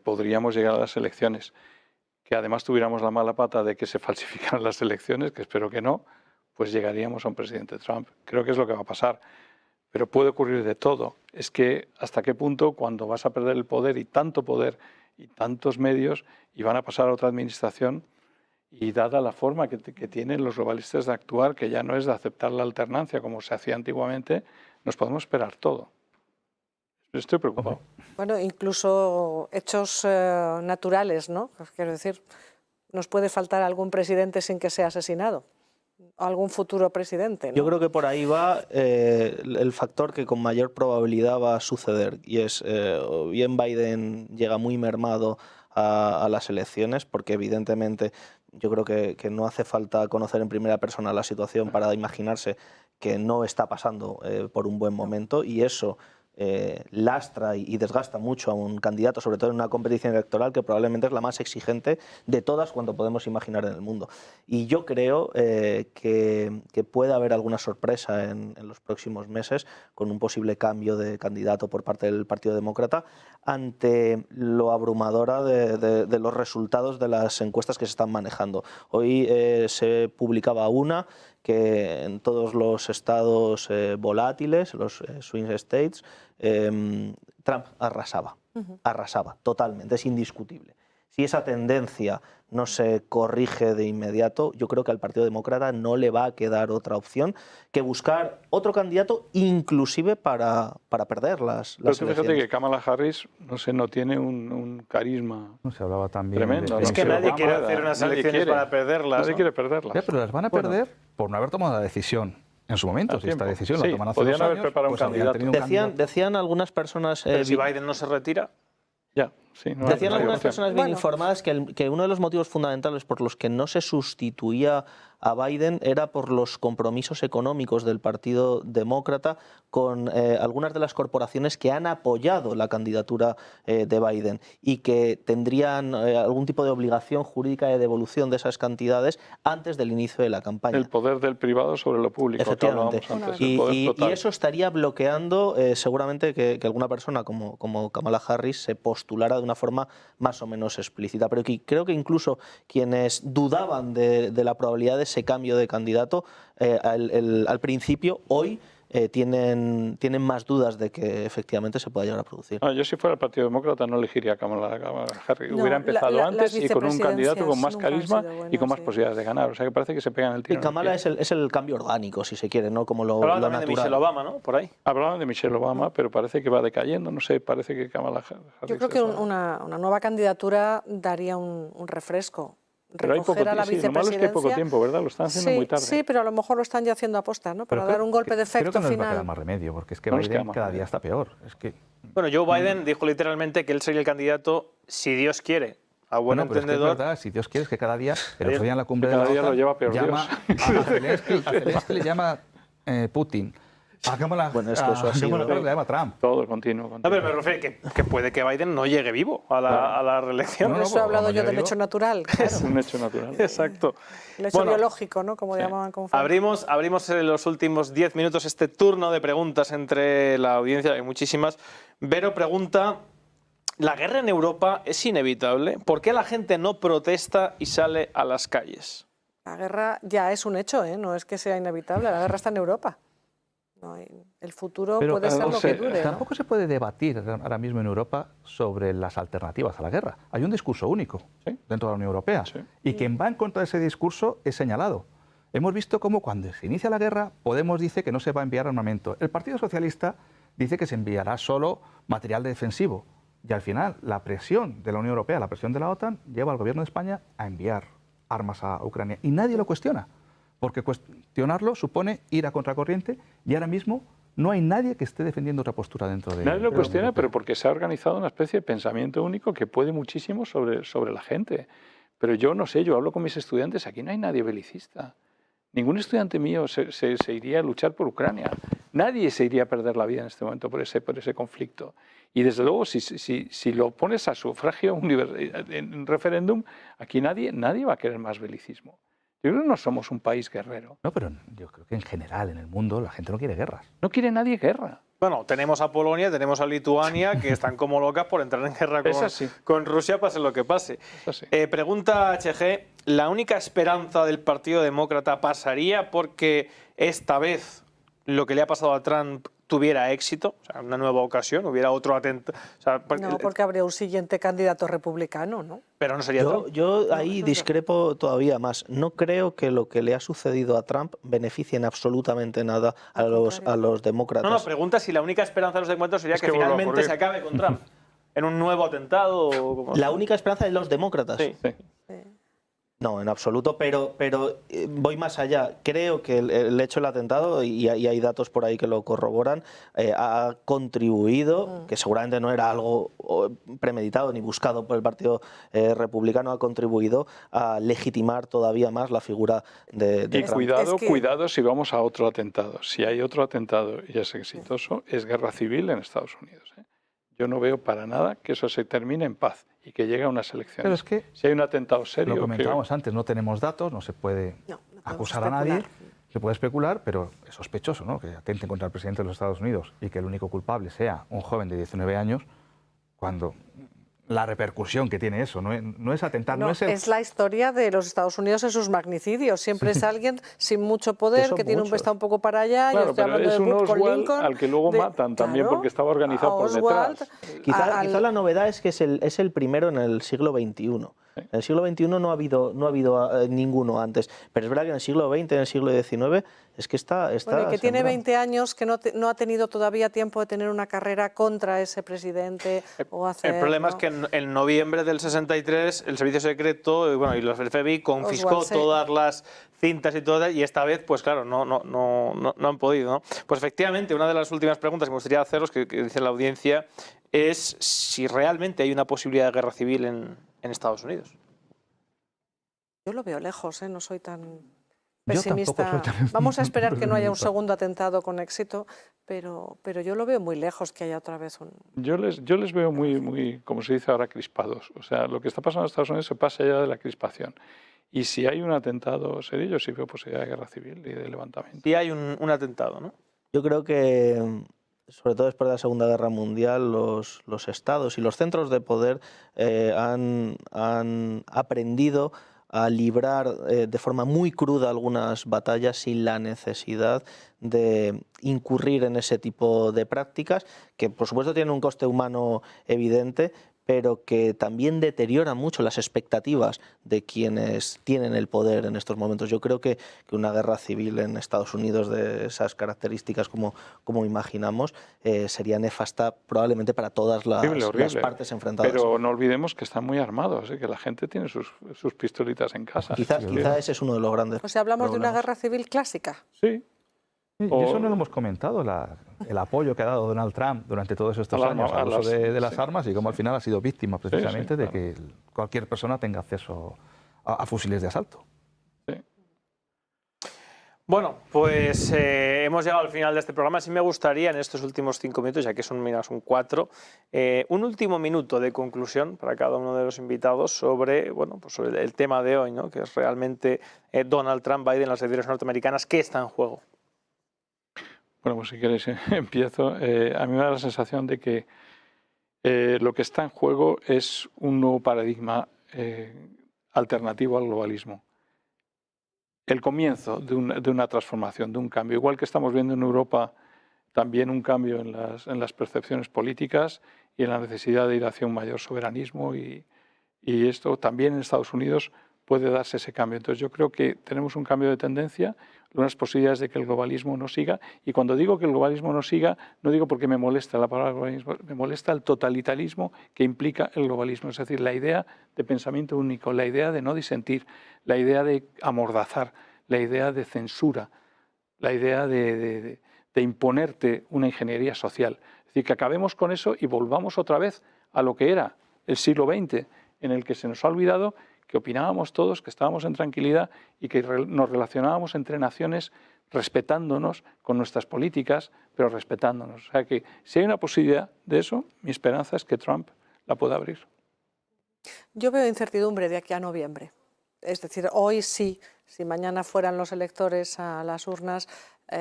podríamos llegar a las elecciones. Que además tuviéramos la mala pata de que se falsificaran las elecciones, que espero que no, pues llegaríamos a un presidente Trump. Creo que es lo que va a pasar. Pero puede ocurrir de todo. Es que hasta qué punto, cuando vas a perder el poder y tantos medios y van a pasar a otra administración, y dada la forma que tienen los globalistas de actuar, que ya no es de aceptar la alternancia como se hacía antiguamente, nos podemos esperar todo. Estoy preocupado. Bueno, incluso hechos naturales, ¿no? Quiero decir, nos puede faltar algún presidente sin que sea asesinado, algún futuro presidente, ¿no? Yo creo que por ahí va el factor que con mayor probabilidad va a suceder, y es o bien Biden llega muy mermado a las elecciones, porque evidentemente yo creo que no hace falta conocer en primera persona la situación para imaginarse que no está pasando por un buen momento, y eso lastra y desgasta mucho a un candidato, sobre todo en una competición electoral que probablemente es la más exigente de todas cuando podemos imaginar en el mundo. Y yo creo que puede haber alguna sorpresa en los próximos meses con un posible cambio de candidato por parte del Partido Demócrata ante lo abrumadora de los resultados de las encuestas que se están manejando. Hoy se publicaba una que en todos los estados volátiles, los swing states, Trump arrasaba, arrasaba totalmente, es indiscutible. Si esa tendencia no se corrige de inmediato, yo creo que al Partido Demócrata no le va a quedar otra opción que buscar otro candidato, inclusive para perder las elecciones. Fíjate que Kamala Harris, no sé, no tiene un carisma se hablaba también tremendo. Es que nadie quiere hacer unas elecciones para perderlas. Nadie quiere perderlas. Ya, pero las van a perder por no haber tomado la decisión en su momento. Si esta decisión la toman hace podrían 2 haber años, preparado un candidato. Decían algunas personas... Pero si Biden no se retira... Ya, sí, no Decían hay algunas opción. personas bien informadas que uno de los motivos fundamentales por los que no se sustituía a Biden era por los compromisos económicos del Partido Demócrata con algunas de las corporaciones que han apoyado la candidatura de Biden y que tendrían algún tipo de obligación jurídica de devolución de esas cantidades antes del inicio de la campaña. El poder del privado sobre lo público. Efectivamente. Que hablábamos antes, el poder Y total. eso estaría bloqueando seguramente que alguna persona como Kamala Harris se postulara de una forma más o menos explícita. Pero creo que incluso quienes dudaban de la probabilidad de ese cambio de candidato al principio, hoy tienen más dudas de que efectivamente se pueda llegar a producir. Yo si fuera el Partido Demócrata no elegiría a Kamala Harris. No, Hubiera empezado antes y con un candidato con más nunca han carisma sido buenas, y con más sí. posibilidades de ganar. O sea que parece que se pegan el tiro. Y Kamala es el cambio orgánico, si se quiere, ¿no? Como lo Hablaban también natural. de Michelle Obama, ¿no? Por ahí. Hablaban de Michelle Obama, pero parece que va decayendo. No sé, parece que Kamala Harris... Yo creo que una nueva candidatura daría un refresco. Pero hay poco recoger a la tiempo, sí, lo malo es que hay poco vicepresidencia. tiempo, ¿verdad? Lo están haciendo Sí, muy tarde. sí, pero a lo mejor lo están ya haciendo aposta, ¿no? Para dar un golpe de Creo efecto que no les va a quedar final. más remedio, porque es que No les queda Biden más cada remedio. día está peor. Es que, Bueno, Joe Biden dijo literalmente que él sería el candidato, si Dios quiere, a buen bueno, pero es que es entendedor. verdad, si Dios quiere, es que cada día, el otro día en la cumbre Cada de la día lo OTAN, lleva peor llama a Zelensky le llama Putin. A Kamala Bueno, es que eso ha sido- Harris le llama Trump. Todo continuo. No, pero me refiero que puede que Biden no llegue vivo a la reelección. Por No, eso he hablado como yo ya del digo. hecho natural, claro. Es un hecho natural. Exacto. El hecho Bueno, biológico, ¿no? Como llamaban con Franco. abrimos en los últimos 10 minutos este turno de preguntas entre la audiencia, hay muchísimas. Vero pregunta, ¿la guerra en Europa es inevitable? ¿Por qué la gente no protesta y sale a las calles? La guerra ya es un hecho, ¿eh? No es que sea inevitable, la guerra está en Europa. No, el futuro Pero, puede ser no lo sé, que dure, ¿no? Tampoco se puede debatir ahora mismo en Europa sobre las alternativas a la guerra. Hay un discurso único Sí. dentro de la Unión Europea. Sí. Y quien va en contra de ese discurso es señalado. Hemos visto cómo cuando se inicia la guerra, Podemos dice que no se va a enviar armamento. El Partido Socialista dice que se enviará solo material defensivo. Y al final, la presión de la Unión Europea, la presión de la OTAN, lleva al gobierno de España a enviar armas a Ucrania. Y nadie lo cuestiona. Porque cuestionarlo supone ir a contracorriente y ahora mismo no hay nadie que esté defendiendo otra postura dentro de Nadie lo de la Unión cuestiona, pero Europea. porque se ha organizado una especie de pensamiento único que puede muchísimo sobre la gente. Pero yo no sé, yo hablo con mis estudiantes, aquí no hay nadie belicista. Ningún estudiante mío se iría a luchar por Ucrania. Nadie se iría a perder la vida en este momento por ese conflicto. Y desde luego, si lo pones a sufragio en un referéndum, aquí nadie va a querer más belicismo. Yo creo que no somos un país guerrero. No, pero yo creo que en general en el mundo la gente no quiere guerras. No quiere nadie guerra. Bueno, tenemos a Polonia, tenemos a Lituania, que están como locas por entrar en guerra Es así. con Rusia, pase lo que pase. Es así. Pregunta HG, ¿la única esperanza del Partido Demócrata pasaría porque esta vez lo que le ha pasado a Trump tuviera éxito? O sea, una nueva ocasión, hubiera otro atentado. O sea, No, porque habría un siguiente candidato republicano, ¿no? pero no sería Trump. Yo ahí eso es discrepo todavía más. No creo que lo que le ha sucedido a Trump beneficie en absolutamente nada a Al los contrario. demócratas. No, pregunta si la única esperanza de los encuentros sería Es que que vuelva a finalmente ocurrir. se acabe con Trump. En un nuevo atentado. O como... La única esperanza de los demócratas. Sí. Sí. No, en absoluto, pero voy más allá. Creo que el hecho del atentado, y hay datos por ahí que lo corroboran, ha contribuido, que seguramente no era algo premeditado ni buscado por el Partido Republicano, ha contribuido a legitimar todavía más la figura de Y Trump. cuidado, Es que- cuidado si vamos a otro atentado. Si hay otro atentado y es exitoso, es guerra civil en Estados Unidos. Yo no veo para nada que eso se termine en paz y que llegue a unas elecciones. Pero es que Si hay un atentado serio... lo comentábamos antes, no tenemos datos, no se puede No, no podemos acusar a nadie, especular. se puede especular, pero es sospechoso, ¿no? Que atenten contra el presidente de los Estados Unidos y que el único culpable sea un joven de 19 años, cuando la repercusión que tiene eso no es atentar, no, No, es el... es la historia de los Estados Unidos en sus magnicidios. Siempre es alguien sin mucho poder, son que tiene muchos. está un poco para allá. Claro, Yo estoy pero hablando es de un Bush con Oswald Lincoln. al que luego matan también porque estaba organizado a por Oswald, detrás. Quizá la novedad es que es el primero en el siglo XXI. En el siglo XXI no ha habido ninguno antes, pero es verdad que en el siglo XX, en el siglo XIX, es que está Bueno, y que tiene sembrado. 20 años, que no ha tenido todavía tiempo de tener una carrera contra ese presidente o hacer... El problema ¿no? es que en noviembre del 63 el servicio secreto y los FBI confiscó Oswald, sí. todas las cintas y todo, y esta vez, pues claro, no han podido, ¿no? Pues efectivamente, una de las últimas preguntas que me gustaría haceros, que dice la audiencia, es si realmente hay una posibilidad de guerra civil en Estados Unidos. Yo lo veo lejos, no soy tan Yo tampoco pesimista. soy tan Vamos a esperar que no haya un pesimista. segundo atentado con éxito, pero yo lo veo muy lejos que haya otra vez un... Yo les veo muy, como se dice ahora, crispados. O sea, lo que está pasando en Estados Unidos se pasa allá de la crispación. Y si hay un atentado serio, yo sí veo posibilidad de guerra civil y de levantamiento. Si hay un atentado, ¿no? Yo creo que, sobre todo después de la Segunda Guerra Mundial, los estados y los centros de poder han aprendido a librar de forma muy cruda algunas batallas sin la necesidad de incurrir en ese tipo de prácticas, que por supuesto tienen un coste humano evidente, pero que también deteriora mucho las expectativas de quienes tienen el poder en estos momentos. Yo creo que una guerra civil en Estados Unidos de esas características como imaginamos sería nefasta probablemente para todas las partes enfrentadas. Pero no olvidemos que están muy armados, que la gente tiene sus pistolitas en casa. Quizá ese es uno de los grandes O sea, hablamos problemas. de una guerra civil clásica. Sí. Y eso no lo hemos comentado, el apoyo que ha dado Donald Trump durante todos estos años al uso de las armas y cómo al final ha sido víctima precisamente de que cualquier persona tenga acceso a fusiles de asalto. Sí. Bueno, pues hemos llegado al final de este programa. Sí me gustaría en estos últimos 5 minutos, ya que son 4, un último minuto de conclusión para cada uno de los invitados sobre, bueno, pues sobre el tema de hoy, ¿no? Que es realmente Donald Trump, Biden, las elecciones norteamericanas, ¿qué está en juego? Bueno, pues si queréis empiezo. A mí me da la sensación de que lo que está en juego es un nuevo paradigma alternativo al globalismo. El comienzo de una transformación, de un cambio. Igual que estamos viendo en Europa también un cambio en las percepciones políticas y en la necesidad de ir hacia un mayor soberanismo y esto también en Estados Unidos puede darse ese cambio. Entonces yo creo que tenemos un cambio de tendencia, unas posibilidades de que el globalismo no siga, y cuando digo que el globalismo no siga, no digo porque me molesta la palabra globalismo, me molesta el totalitarismo que implica el globalismo, es decir, la idea de pensamiento único, la idea de no disentir, la idea de amordazar, la idea de censura, la idea de imponerte una ingeniería social. Es decir, que acabemos con eso y volvamos otra vez a lo que era el siglo XX, en el que se nos ha olvidado que opinábamos todos, que estábamos en tranquilidad y que nos relacionábamos entre naciones respetándonos con nuestras políticas, pero respetándonos. O sea que si hay una posibilidad de eso, mi esperanza es que Trump la pueda abrir. Yo veo incertidumbre de aquí a noviembre. Es decir, hoy sí, si mañana fueran los electores a las urnas,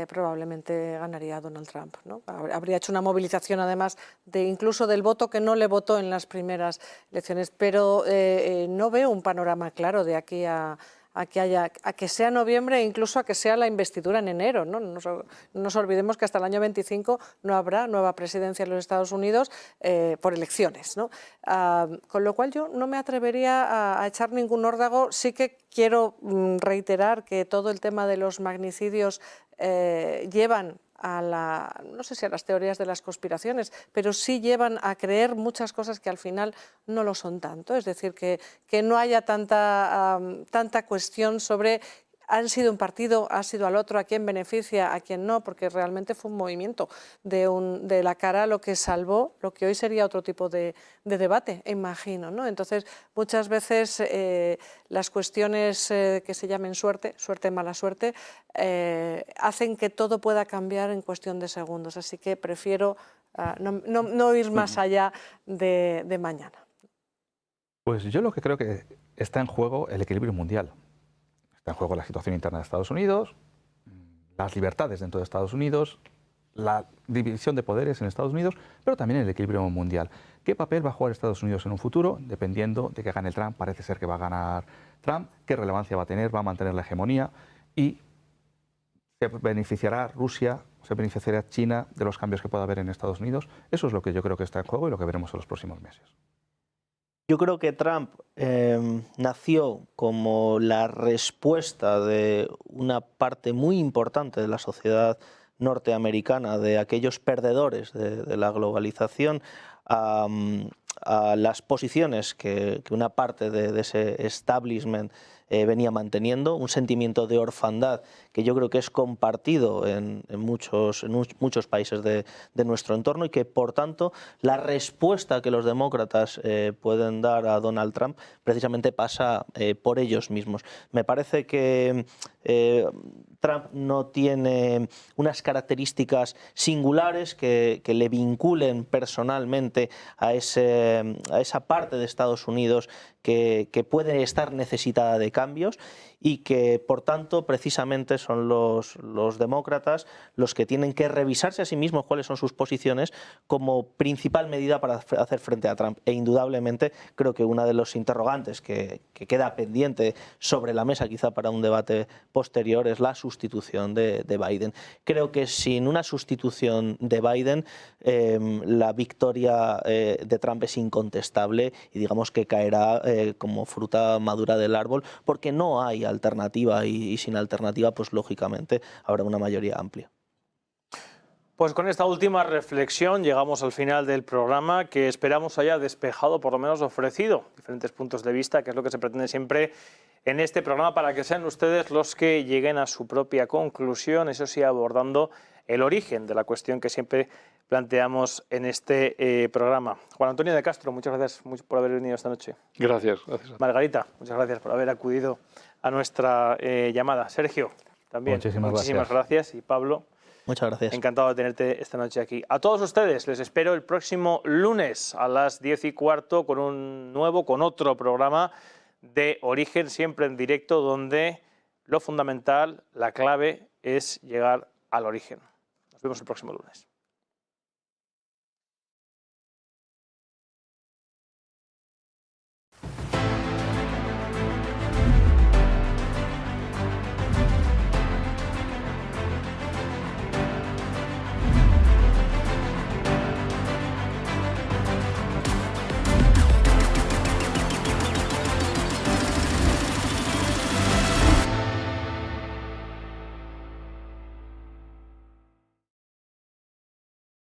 probablemente ganaría Donald Trump, ¿no? Habría hecho una movilización además incluso del voto que no le votó en las primeras elecciones, pero no veo un panorama claro de aquí a que sea noviembre e incluso a que sea la investidura en enero, ¿no? No nos olvidemos que hasta el año 25 no habrá nueva presidencia en los Estados Unidos por elecciones, ¿no? Con lo cual yo no me atrevería a echar ningún órdago. Sí que quiero reiterar que todo el tema de los magnicidios llevan no sé si a las teorías de las conspiraciones, pero sí llevan a creer muchas cosas que al final no lo son tanto. Es decir, que no haya tanta cuestión sobre han sido un partido, ha sido al otro, a quién beneficia, a quién no, porque realmente fue un movimiento de la cara lo que salvó lo que hoy sería otro tipo de debate, imagino, ¿no? Entonces, muchas veces las cuestiones que se llamen suerte, mala suerte, hacen que todo pueda cambiar en cuestión de segundos. Así que prefiero no ir más allá de mañana. Pues yo lo que creo que está en juego el equilibrio mundial. Está en juego la situación interna de Estados Unidos, las libertades dentro de Estados Unidos, la división de poderes en Estados Unidos, pero también el equilibrio mundial. ¿Qué papel va a jugar Estados Unidos en un futuro? Dependiendo de que gane Trump, parece ser que va a ganar Trump, qué relevancia va a tener, va a mantener la hegemonía y se beneficiará Rusia, se beneficiará China de los cambios que pueda haber en Estados Unidos. Eso es lo que yo creo que está en juego y lo que veremos en los próximos meses. Yo creo que Trump nació como la respuesta de una parte muy importante de la sociedad norteamericana, de aquellos perdedores de la globalización, a las posiciones que una parte de ese establishment venía manteniendo, un sentimiento de orfandad que yo creo que es compartido en muchos países de nuestro entorno y que, por tanto, la respuesta que los demócratas pueden dar a Donald Trump precisamente pasa por ellos mismos. Me parece que Trump no tiene unas características singulares que le vinculen personalmente a esa parte de Estados Unidos que puede estar necesitada de cambios y que, por tanto, precisamente son los demócratas los que tienen que revisarse a sí mismos cuáles son sus posiciones como principal medida para hacer frente a Trump. E indudablemente creo que una de los interrogantes que queda pendiente sobre la mesa, quizá para un debate posterior, es la sustitución de Biden. Creo que sin una sustitución de Biden, la victoria de Trump es incontestable y digamos que caerá como fruta madura del árbol, porque no hay alternativa y sin alternativa, pues lógicamente habrá una mayoría amplia. Pues con esta última reflexión llegamos al final del programa, que esperamos haya despejado, por lo menos ofrecido, diferentes puntos de vista, que es lo que se pretende siempre en este programa, para que sean ustedes los que lleguen a su propia conclusión, eso sí, abordando el origen de la cuestión que siempre planteamos en este programa. Juan Antonio de Castro, muchas gracias por haber venido esta noche. Gracias. Margarita, muchas gracias por haber acudido a nuestra llamada. Sergio, también muchísimas gracias. Y Pablo, muchas gracias. Encantado de tenerte esta noche aquí. A todos ustedes les espero el próximo lunes a las 10:15 con otro programa de Origen, siempre en directo, donde lo fundamental, la clave es llegar al origen. Nos vemos el próximo lunes.